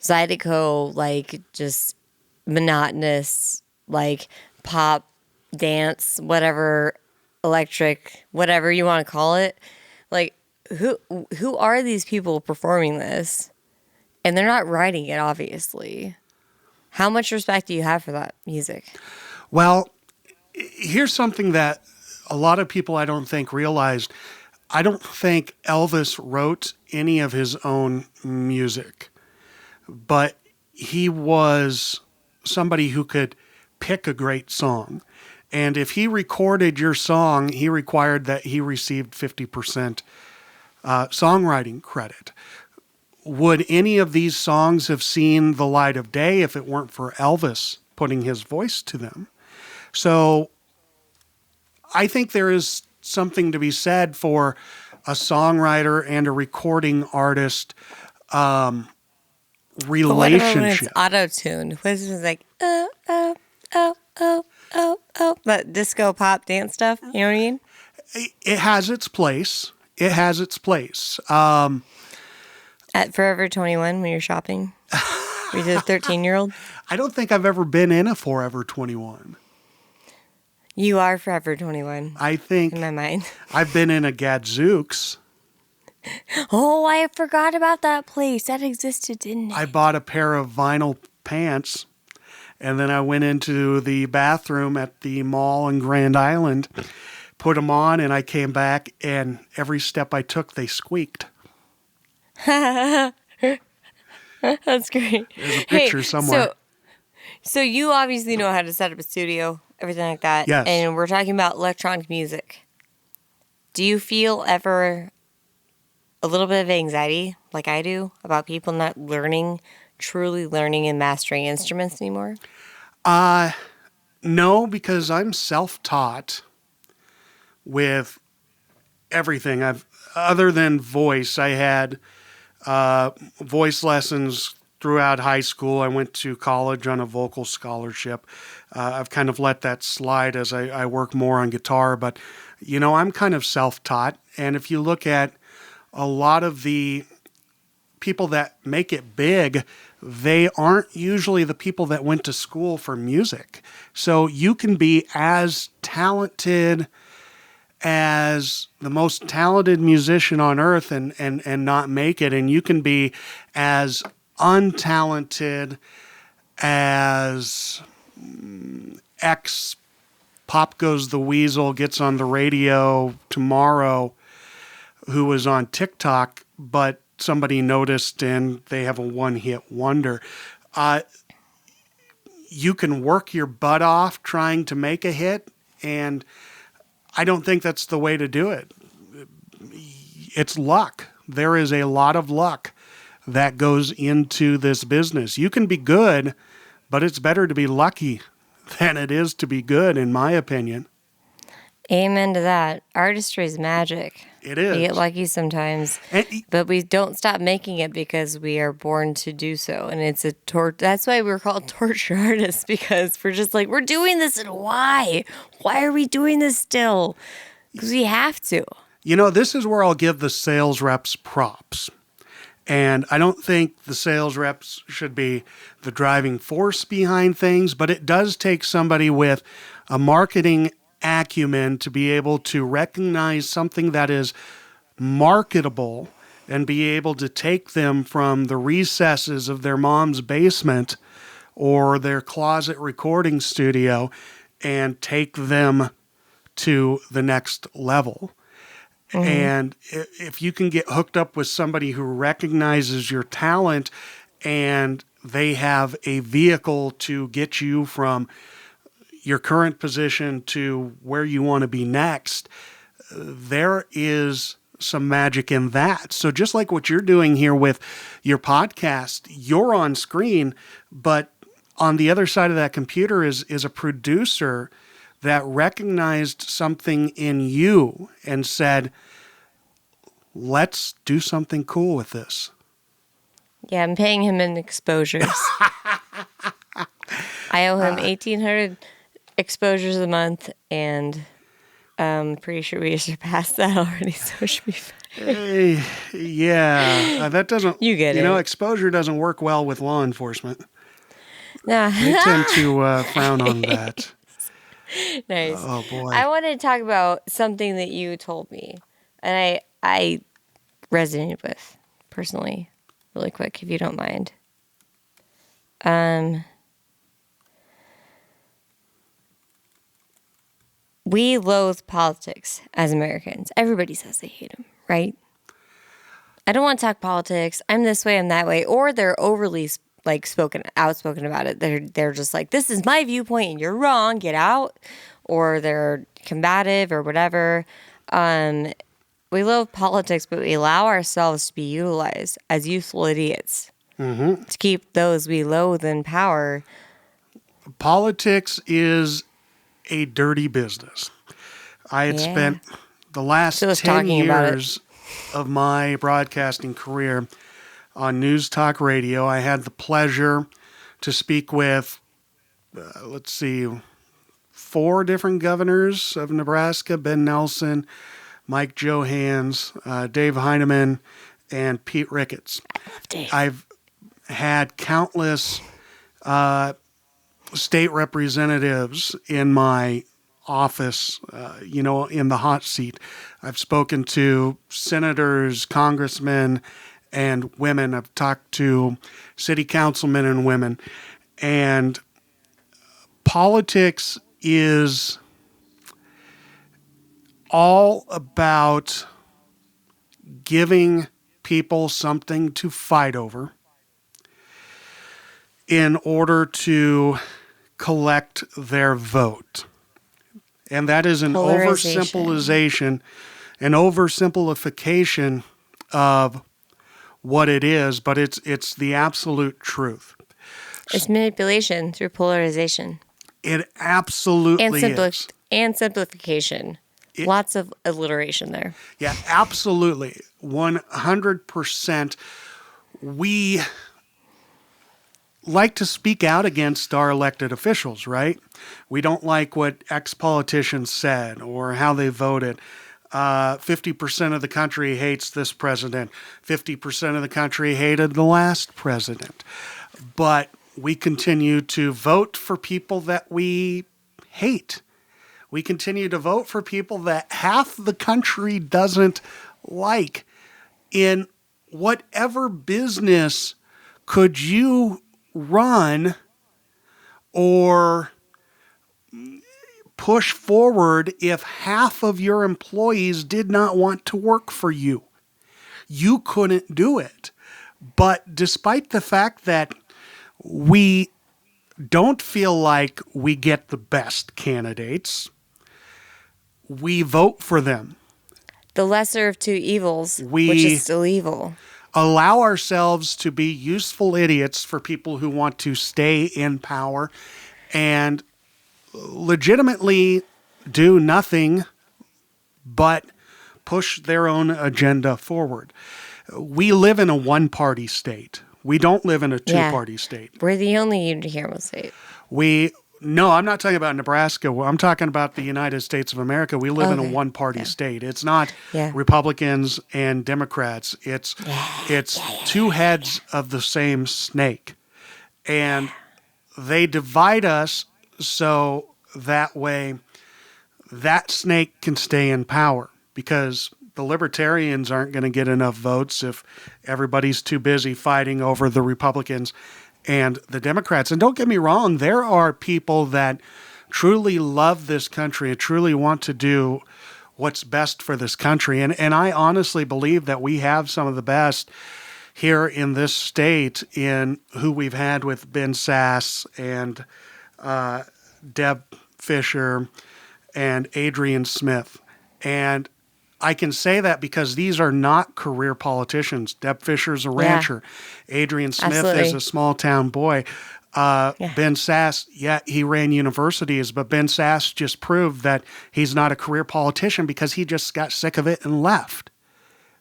Zydeco, just monotonous, pop, dance, whatever, electric, whatever you want to call it. Who are these people performing this? And they're not writing it, obviously. How much respect do you have for that music? Well, here's something that a lot of people I don't think realized. I don't think Elvis wrote any of his own music, but he was somebody who could pick a great song. And if he recorded your song, he required that he received 50% songwriting credit. Would any of these songs have seen the light of day if it weren't for Elvis putting his voice to them? So I think there is something to be said for a songwriter and a recording artist But what about when it's relationship. auto-tuned? What is it like, oh, that disco pop dance stuff? You know what I mean? It has its place. It has its place. At Forever 21 when you're shopping? We did a 13-year-old? I don't think I've ever been in a Forever 21. You are Forever 21 I think in my mind. I've been in a Gadzooks. Oh, I forgot about that place. That existed, didn't it? I bought a pair of vinyl pants, and then I went into the bathroom at the mall in Grand Island, put them on, and I came back, and every step I took, they squeaked. That's great. There's a picture somewhere. So you obviously know how to set up a studio, everything like that. Yes. And we're talking about electronic music. Do you feel ever a little bit of anxiety, like I do, about people not truly learning and mastering instruments anymore? No, because I'm self-taught with everything. Other than voice, I had voice lessons throughout high school. I went to college on a vocal scholarship. I've kind of let that slide as I work more on guitar, but I'm kind of self-taught. And if you look at a lot of the people that make it big, they aren't usually the people that went to school for music. So you can be as talented as the most talented musician on earth and not make it. And you can be as untalented as X Pop Goes the Weasel gets on the radio tomorrow, who was on TikTok, but somebody noticed and they have a one-hit wonder. You can work your butt off trying to make a hit, and I don't think that's the way to do it. It's luck. There is a lot of luck that goes into this business. You can be good, but it's better to be lucky than it is to be good, in my opinion. Amen to that. Artistry is magic. It is. We get lucky sometimes, but we don't stop making it because we are born to do so. And it's a that's why we're called torture artists, because we're just like, we're doing this, and why? Why are we doing this still? Because we have to. This is where I'll give the sales reps props. And I don't think the sales reps should be the driving force behind things, but it does take somebody with a marketing acumen to be able to recognize something that is marketable and be able to take them from the recesses of their mom's basement or their closet recording studio and take them to the next level. Mm-hmm. And if you can get hooked up with somebody who recognizes your talent and they have a vehicle to get you from your current position to where you want to be next, there is some magic in that. So just like what you're doing here with your podcast, you're on screen, but on the other side of that computer is a producer that recognized something in you and said, let's do something cool with this. Yeah, I'm paying him in exposures. I owe him 1,800 exposures a month, and I'm pretty sure we surpassed that already, so it should be fine. Yeah, that doesn't... You get it. Exposure doesn't work well with law enforcement. No. They tend to frown on that. Nice. Oh, boy. I wanted to talk about something that you told me, and I resonated with personally, really quick, if you don't mind. We loathe politics as Americans. Everybody says they hate them, right? I don't want to talk politics. I'm this way, I'm that way. Or they're overly outspoken about it. They're just like, this is my viewpoint and you're wrong, get out. Or they're combative or whatever. We love politics, but we allow ourselves to be utilized as useful idiots to keep those we loathe in power. Politics is a dirty business. I had spent the last 10 years of my broadcasting career on News Talk Radio. I had the pleasure to speak with, 4 different governors of Nebraska: Ben Nelson, Mike Johans, Dave Heineman, and Pete Ricketts. I've had countless state representatives in my office, in the hot seat. I've spoken to senators, congressmen, and women. I've talked to city councilmen and women. And politics is all about giving people something to fight over in order to collect their vote. And that is an oversimplification of what it is, but it's the absolute truth. It's manipulation through polarization. It absolutely is. And simplification. Lots of alliteration there. Yeah, absolutely. 100%. We like to speak out against our elected officials, right? We don't like what ex-politicians said or how they voted. 50% of the country hates this president. 50% of the country hated the last president. But we continue to vote for people that we hate. We continue to vote for people that half the country doesn't like. In whatever business could you run or push forward if half of your employees did not want to work for you? You couldn't do it. But despite the fact that we don't feel like we get the best candidates, we vote for them. The lesser of two evils, which is still evil. Allow ourselves to be useful idiots for people who want to stay in power and legitimately do nothing but push their own agenda forward. We live in a one-party state. We don't live in a two-party state. We're the only unicameral state. No, I'm not talking about Nebraska. I'm talking about the United States of America. We live in a one-party state. It's not Republicans and Democrats. It's two heads of the same snake. And they divide us so that way that snake can stay in power, because the libertarians aren't going to get enough votes if everybody's too busy fighting over the Republicans and the Democrats. And don't get me wrong, there are people that truly love this country and truly want to do what's best for this country. And I honestly believe that we have some of the best here in this state in who we've had with Ben Sass and Deb Fisher and Adrian Smith. And I can say that because these are not career politicians. Deb Fisher's a rancher. Adrian Smith is a small town boy. Ben Sass, he ran universities, but Ben Sass just proved that he's not a career politician because he just got sick of it and left.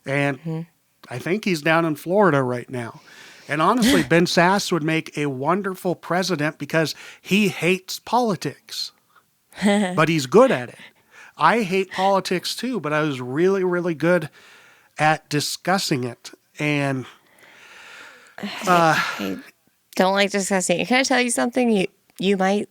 And I think he's down in Florida right now. And honestly, Ben Sass would make a wonderful president because he hates politics, but he's good at it. I hate politics too, but I was really, really good at discussing it. And I don't like discussing it. Can I tell you something? You might,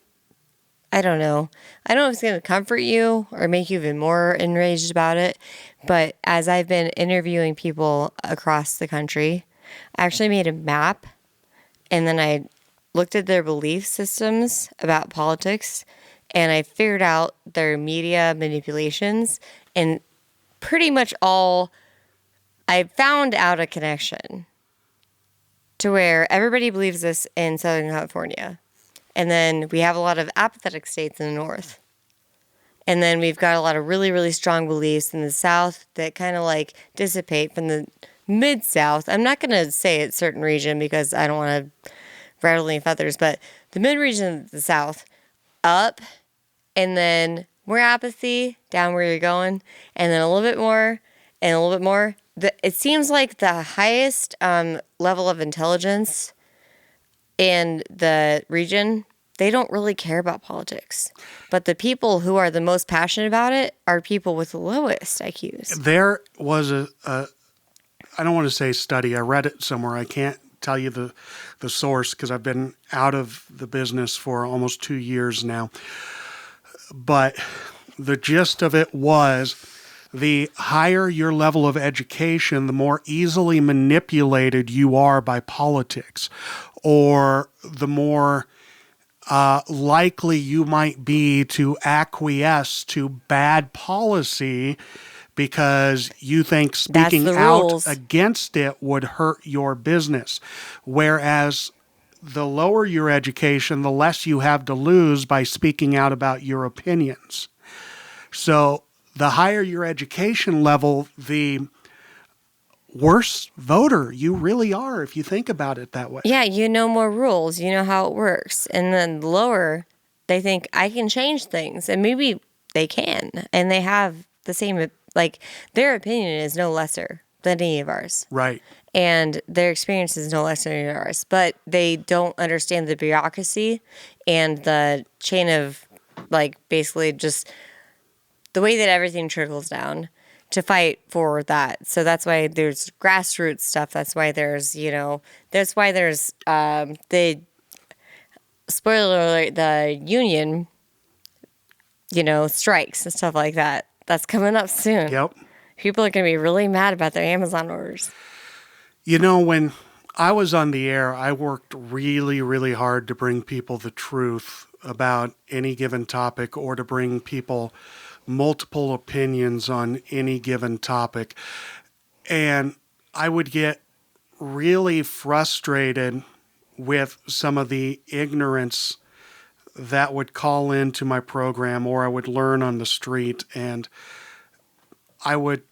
I don't know. I don't know if it's going to comfort you or make you even more enraged about it. But as I've been interviewing people across the country, I actually made a map, and then I looked at their belief systems about politics, and I figured out their media manipulations, and pretty much I found out a connection to where everybody believes this in Southern California. And then we have a lot of apathetic states in the north. And then we've got a lot of really, really strong beliefs in the south that kind of like dissipate from the mid-south. I'm not going to say it's certain region because I don't want to rattle any feathers, but the mid-region of the south up, and then more apathy down where you're going, and then a little bit more, and a little bit more, it seems like the highest level of intelligence in the region, they don't really care about politics. But the people who are the most passionate about it are people with the lowest IQs. There was I don't want to say study. I read it somewhere. I can't tell you the source because I've been out of the business for almost 2 years now. But the gist of it was the higher your level of education, the more easily manipulated you are by politics, or the more likely you might be to acquiesce to bad policy because you think speaking out rules. against it would hurt your business. Whereas the lower your education, the less you have to lose by speaking out about your opinions. So the higher your education level, the worse voter you really are if you think about it that way. Yeah, you know more rules, you know how it works. And then lower, they think I can change things. And maybe they can. And they have the same, like, their opinion is no lesser than any of ours. Right. And their experience is no lesser than ours. But they don't understand the bureaucracy and the chain of, like, basically just the way that everything trickles down to fight for that. So that's why there's grassroots stuff. That's why there's, the spoiler alert, the union, strikes and stuff like that. That's coming up soon. Yep. People are going to be really mad about their Amazon orders. When I was on the air, I worked really, really hard to bring people the truth about any given topic or to bring people multiple opinions on any given topic. And I would get really frustrated with some of the ignorance that would call into my program, or I would learn on the street, and I would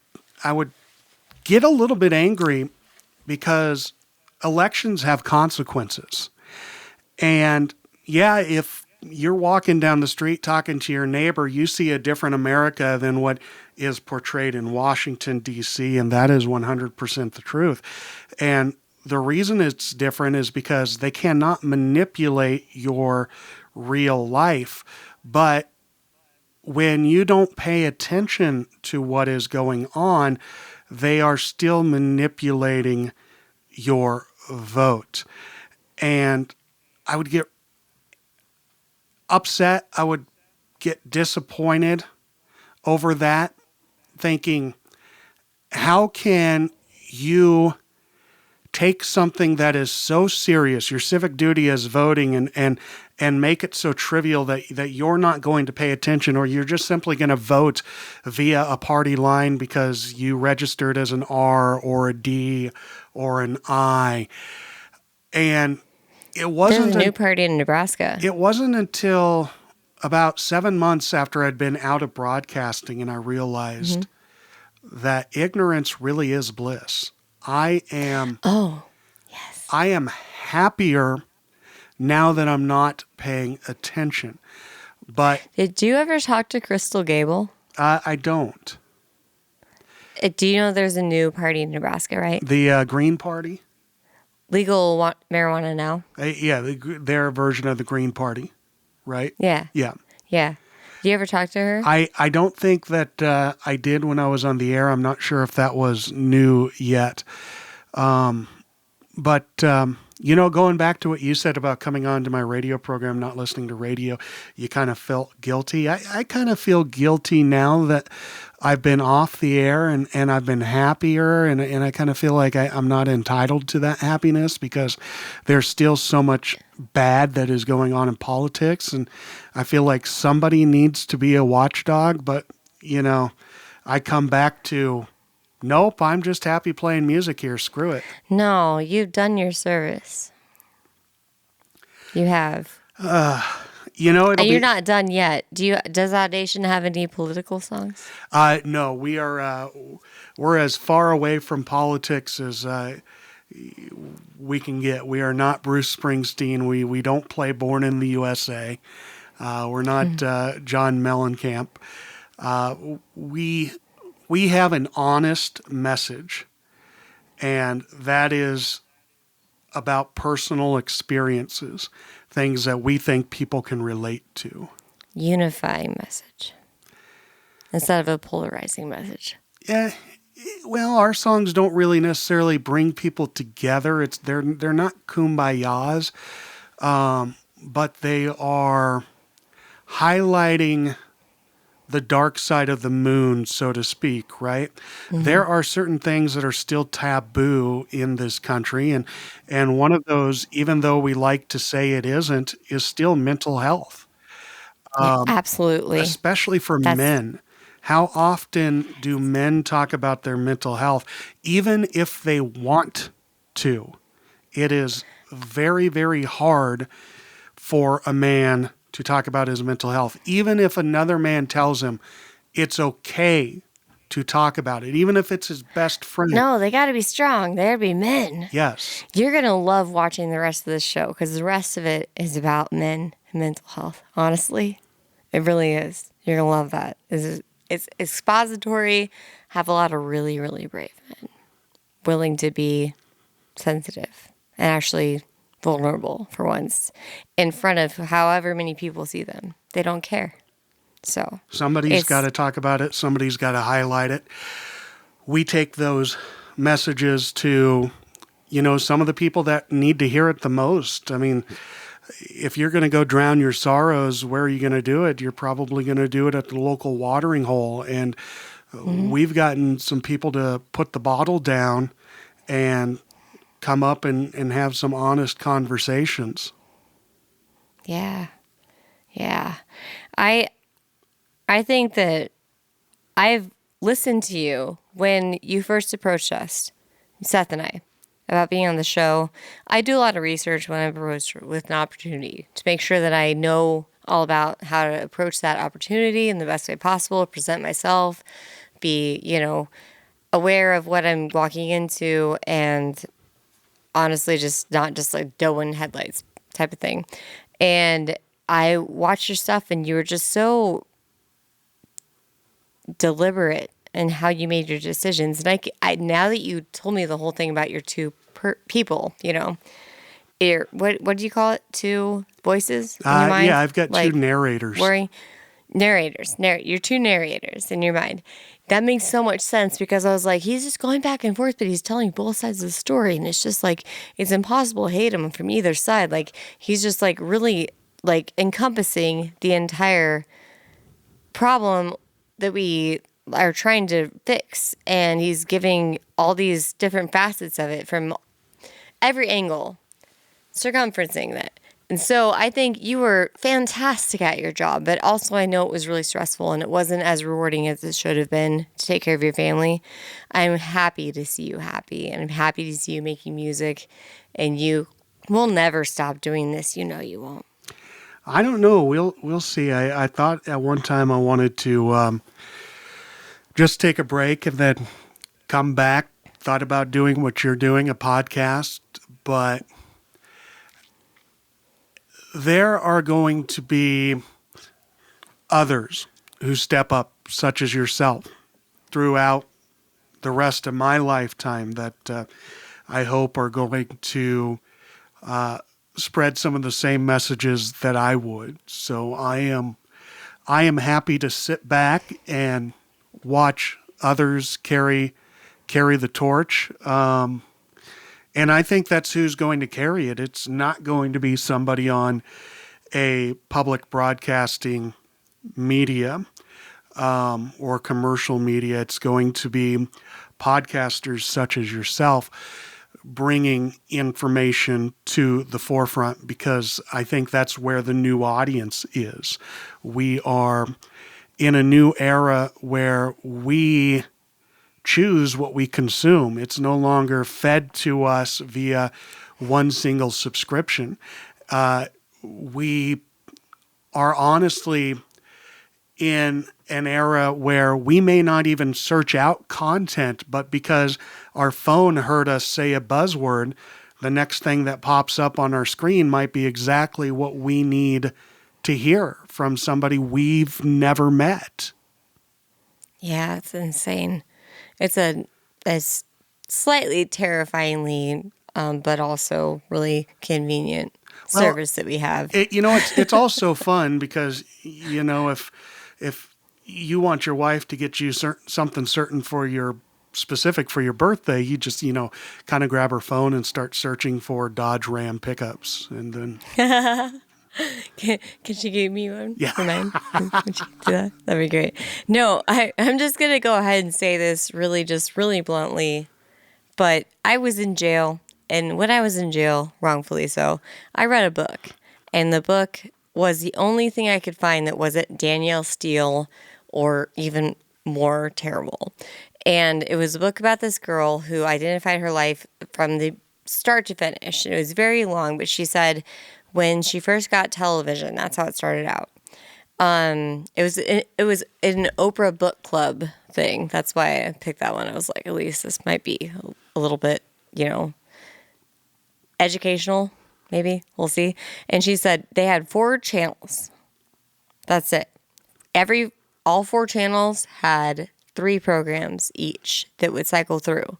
get a little bit angry because elections have consequences. And yeah, if you're walking down the street talking to your neighbor, you see a different America than what is portrayed in Washington, D.C., and that is 100% the truth. And the reason it's different is because they cannot manipulate your real life. But when you don't pay attention to what is going on, they are still manipulating your vote. And I would get upset. I would get disappointed over that, thinking, how can you take something that is so serious, your civic duty as voting, and make it so trivial that you're not going to pay attention, or you're just simply going to vote via a party line because you registered as an R or a D or an I. And it wasn't There's a new party in Nebraska. It wasn't until about 7 months after I'd been out of broadcasting and I realized that ignorance really is bliss. I am happier now that I'm not paying attention. But did you ever talk to Crystal Gable? I don't. Do you know there's a new party in Nebraska, right? The Green Party? Legal marijuana now. Yeah, their version of the Green Party, right? Yeah. Yeah. Yeah. Did you ever talk to her? I don't think that I did when I was on the air. I'm not sure if that was new yet. But going back to what you said about coming on to my radio program, not listening to radio, you kind of felt guilty. I kind of feel guilty now that I've been off the air and I've been happier, and I kind of feel like I'm not entitled to that happiness because there's still so much bad that is going on in politics, and I feel like somebody needs to be a watchdog, but, I come back to, nope, I'm just happy playing music here, screw it. No, you've done your service. You have. And you're not done yet. Does Audition have any political songs? No, we're as far away from politics as we can get. We are not Bruce Springsteen. We don't play Born in the USA. We're not John Mellencamp. We have an honest message And that is about personal experiences, things that we think people can relate to. Unifying message instead of a polarizing message. Yeah, well, our songs don't really necessarily bring people together. They're not kumbayas, but they are highlighting the dark side of the moon, so to speak, right? There are certain things that are still taboo in this country, and one of those, even though we like to say it isn't, is still mental health, Yeah, absolutely. especially for That's men. How often do men talk about their mental health, even if they want to? It is very, very hard for a man to talk about his mental health, even if another man tells him it's okay to talk about it, even if it's his best friend. no, they got to be strong. They got to be men. Yes. You're going to love watching the rest of this show because the rest of it is about men and mental health. Honestly, it really is. You're going to love that. It's expository, have a lot of really, really brave men willing to be sensitive and actually vulnerable for once in front of however many people see them. They don't care. So Somebody's it's got to talk about it. Somebody's got to highlight it. We take those messages to, some of the people that need to hear it the most. I mean, if you're going to go drown your sorrows, where are you going to do it? You're probably going to do it at the local watering hole. And we've gotten some people to put the bottle down and come up and have some honest conversations. yeah. Yeah. I think that I've listened to you when you first approached us, Seth and I, about being on the show. I do a lot of research when I'm approached with an opportunity to make sure that I know all about how to approach that opportunity in the best way possible, present myself, be, aware of what I'm walking into, and honestly, just not just like doe in headlights type of thing. And I watched your stuff, and you were just so deliberate in how you made your decisions. And I now that you told me the whole thing about your two people, what do you call it? Two voices in your mind? Yeah, I've got like two narrators. Narrators. Your two narrators in your mind. That makes so much sense because I was like, he's just going back and forth, but he's telling both sides of the story. And it's just like, it's impossible to hate him from either side. Like, he's just like really like encompassing the entire problem that we are trying to fix. And he's giving all these different facets of it from every angle, circumferencing that. And so I think you were fantastic at your job, but also I know it was really stressful and it wasn't as rewarding as it should have been to take care of your family. I'm happy to see you happy, and I'm happy to see you making music, and you will never stop doing this. You know you won't. I don't know. We'll see. I thought at one time I wanted to just take a break and then come back. Thought about doing what you're doing, a podcast, but there are going to be others who step up, such as yourself, throughout the rest of my lifetime that I hope are going to spread some of the same messages that I would. So I am happy to sit back and watch others carry the torch. And I think that's who's going to carry it. It's not going to be somebody on a public broadcasting media or commercial media. It's going to be podcasters such as yourself bringing information to the forefront, because I think that's where the new audience is. We are in a new era where we choose what we consume. It's no longer fed to us via one single subscription. We are honestly in an era where we may not even search out content, but because our phone heard us say a buzzword, the next thing that pops up on our screen might be exactly what we need to hear from somebody we've never met. Yeah, it's insane. It's slightly terrifyingly, but also really convenient service that we have. It's also fun because, if you want your wife to get you something certain specific for your birthday, you just, kind of grab her phone and start searching for Dodge Ram pickups. And then, Can she give me one Yeah. for mine? Would you do that? That'd be great. No, I'm just going to go ahead and say this really bluntly. But I was in jail. And when I was in jail, wrongfully so, I read a book. And the book was the only thing I could find that wasn't Danielle Steele or even more terrible. And it was a book about this girl who identified her life from the start to finish. It was very long, but she said when she first got television, that's how it started out. It was an Oprah book club thing. That's why I picked that one. I was like, at least this might be a little bit, educational, maybe. We'll see. And she said they had 4 channels. That's it. All 4 channels had 3 programs each that would cycle through.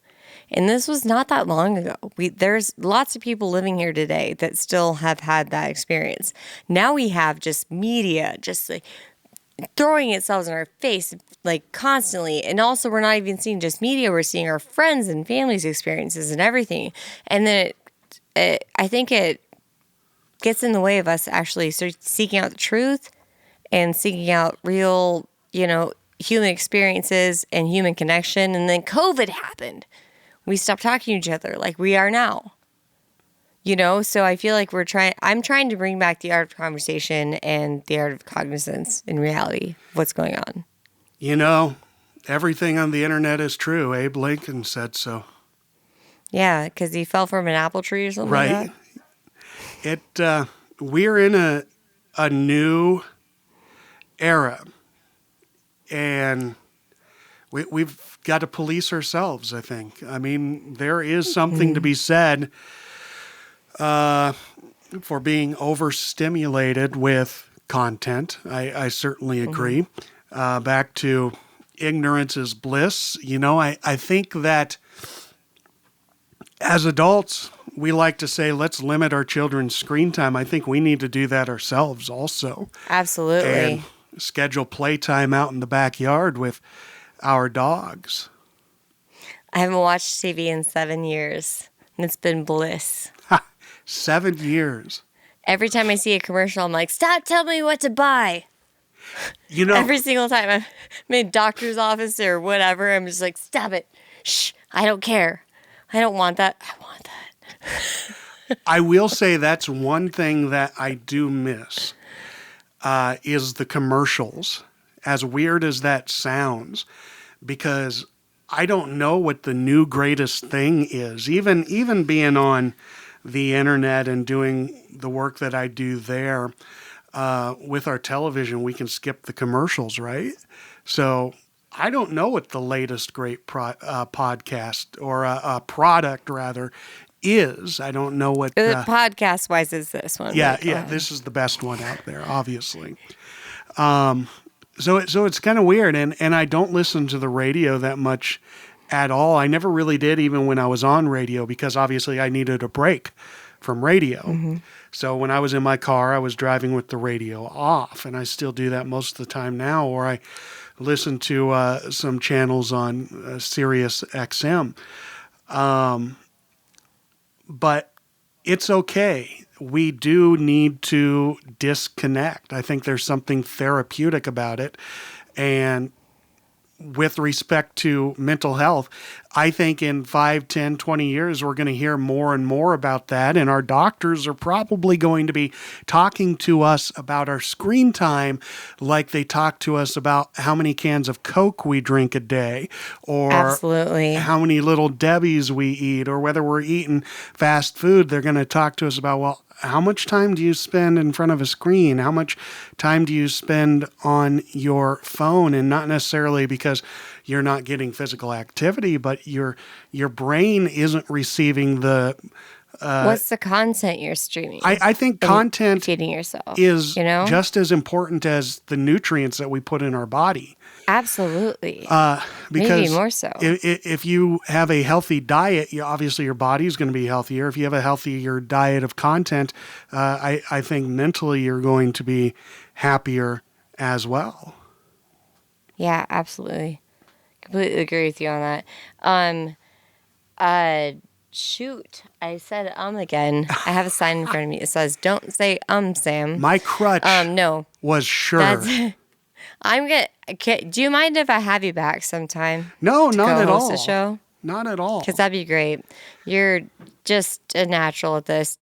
And this was not that long ago. There's lots of people living here today that still have had that experience. Now we have just media just like throwing itself in our face like constantly. And also we're not even seeing just media. We're seeing our friends and families' experiences and everything. And then I think it gets in the way of us actually seeking out the truth and seeking out real, human experiences and human connection. And then COVID happened. We stopped talking to each other like we are now. So I feel like I'm trying to bring back the art of conversation and the art of cognizance in reality of what's going on. Everything on the internet is true. Abe Lincoln said so. Yeah, because he fell from an apple tree or something Right. like that. We're in a new era. And we've got to police ourselves, I think. I mean, there is something to be said for being overstimulated with content. I certainly agree. Back to ignorance is bliss. I think that as adults, we like to say, let's limit our children's screen time. I think we need to do that ourselves also. Absolutely. And schedule playtime out in the backyard with our dogs. I haven't watched TV in 7 years, and it's been bliss. 7 years. Every time I see a commercial, I'm like, stop telling me what to buy. Every single time I'm in a doctor's office or whatever, I'm just like, stop it. Shh, I don't care. I don't want that. I want that. I will say that's one thing that I do miss is the commercials, as weird as that sounds, because I don't know what the new greatest thing is. Even being on the internet and doing the work that I do there, with our television, we can skip the commercials, right? So I don't know what the latest great podcast or a product rather is. I don't know what podcast wise is this one. Yeah, this is the best one out there, obviously. So it's kind of weird, and I don't listen to the radio that much at all. I never really did, even when I was on radio, because obviously I needed a break from radio. Mm-hmm. So when I was in my car, I was driving with the radio off, and I still do that most of the time now, or I listen to some channels on Sirius XM. But it's okay. We do need to disconnect. I think there's something therapeutic about it. And with respect to mental health, I think in 5, 10, 20 years, we're going to hear more and more about that. And our doctors are probably going to be talking to us about our screen time like they talk to us about how many cans of Coke we drink a day, or absolutely how many Little Debbies we eat, or whether we're eating fast food. They're going to talk to us about, well, how much time do you spend in front of a screen? How much time do you spend on your phone? And not necessarily because you're not getting physical activity, but your brain isn't receiving the What's the content you're streaming? I think content Feeding yourself is just as important as the nutrients that we put in our body. Absolutely. Because maybe more so. If you have a healthy diet, obviously your body is going to be healthier. If you have a healthier diet of content, I think mentally you're going to be happier as well. Yeah, absolutely. Completely agree with you on that. Shoot, I said again. I have a sign in front of me. It says, "Don't say Sam." My crutch no. was sure. I'm gonna. Okay, do you mind if I have you back sometime? No, to not at all. The show? Not at all. Because that'd be great. You're just a natural at this.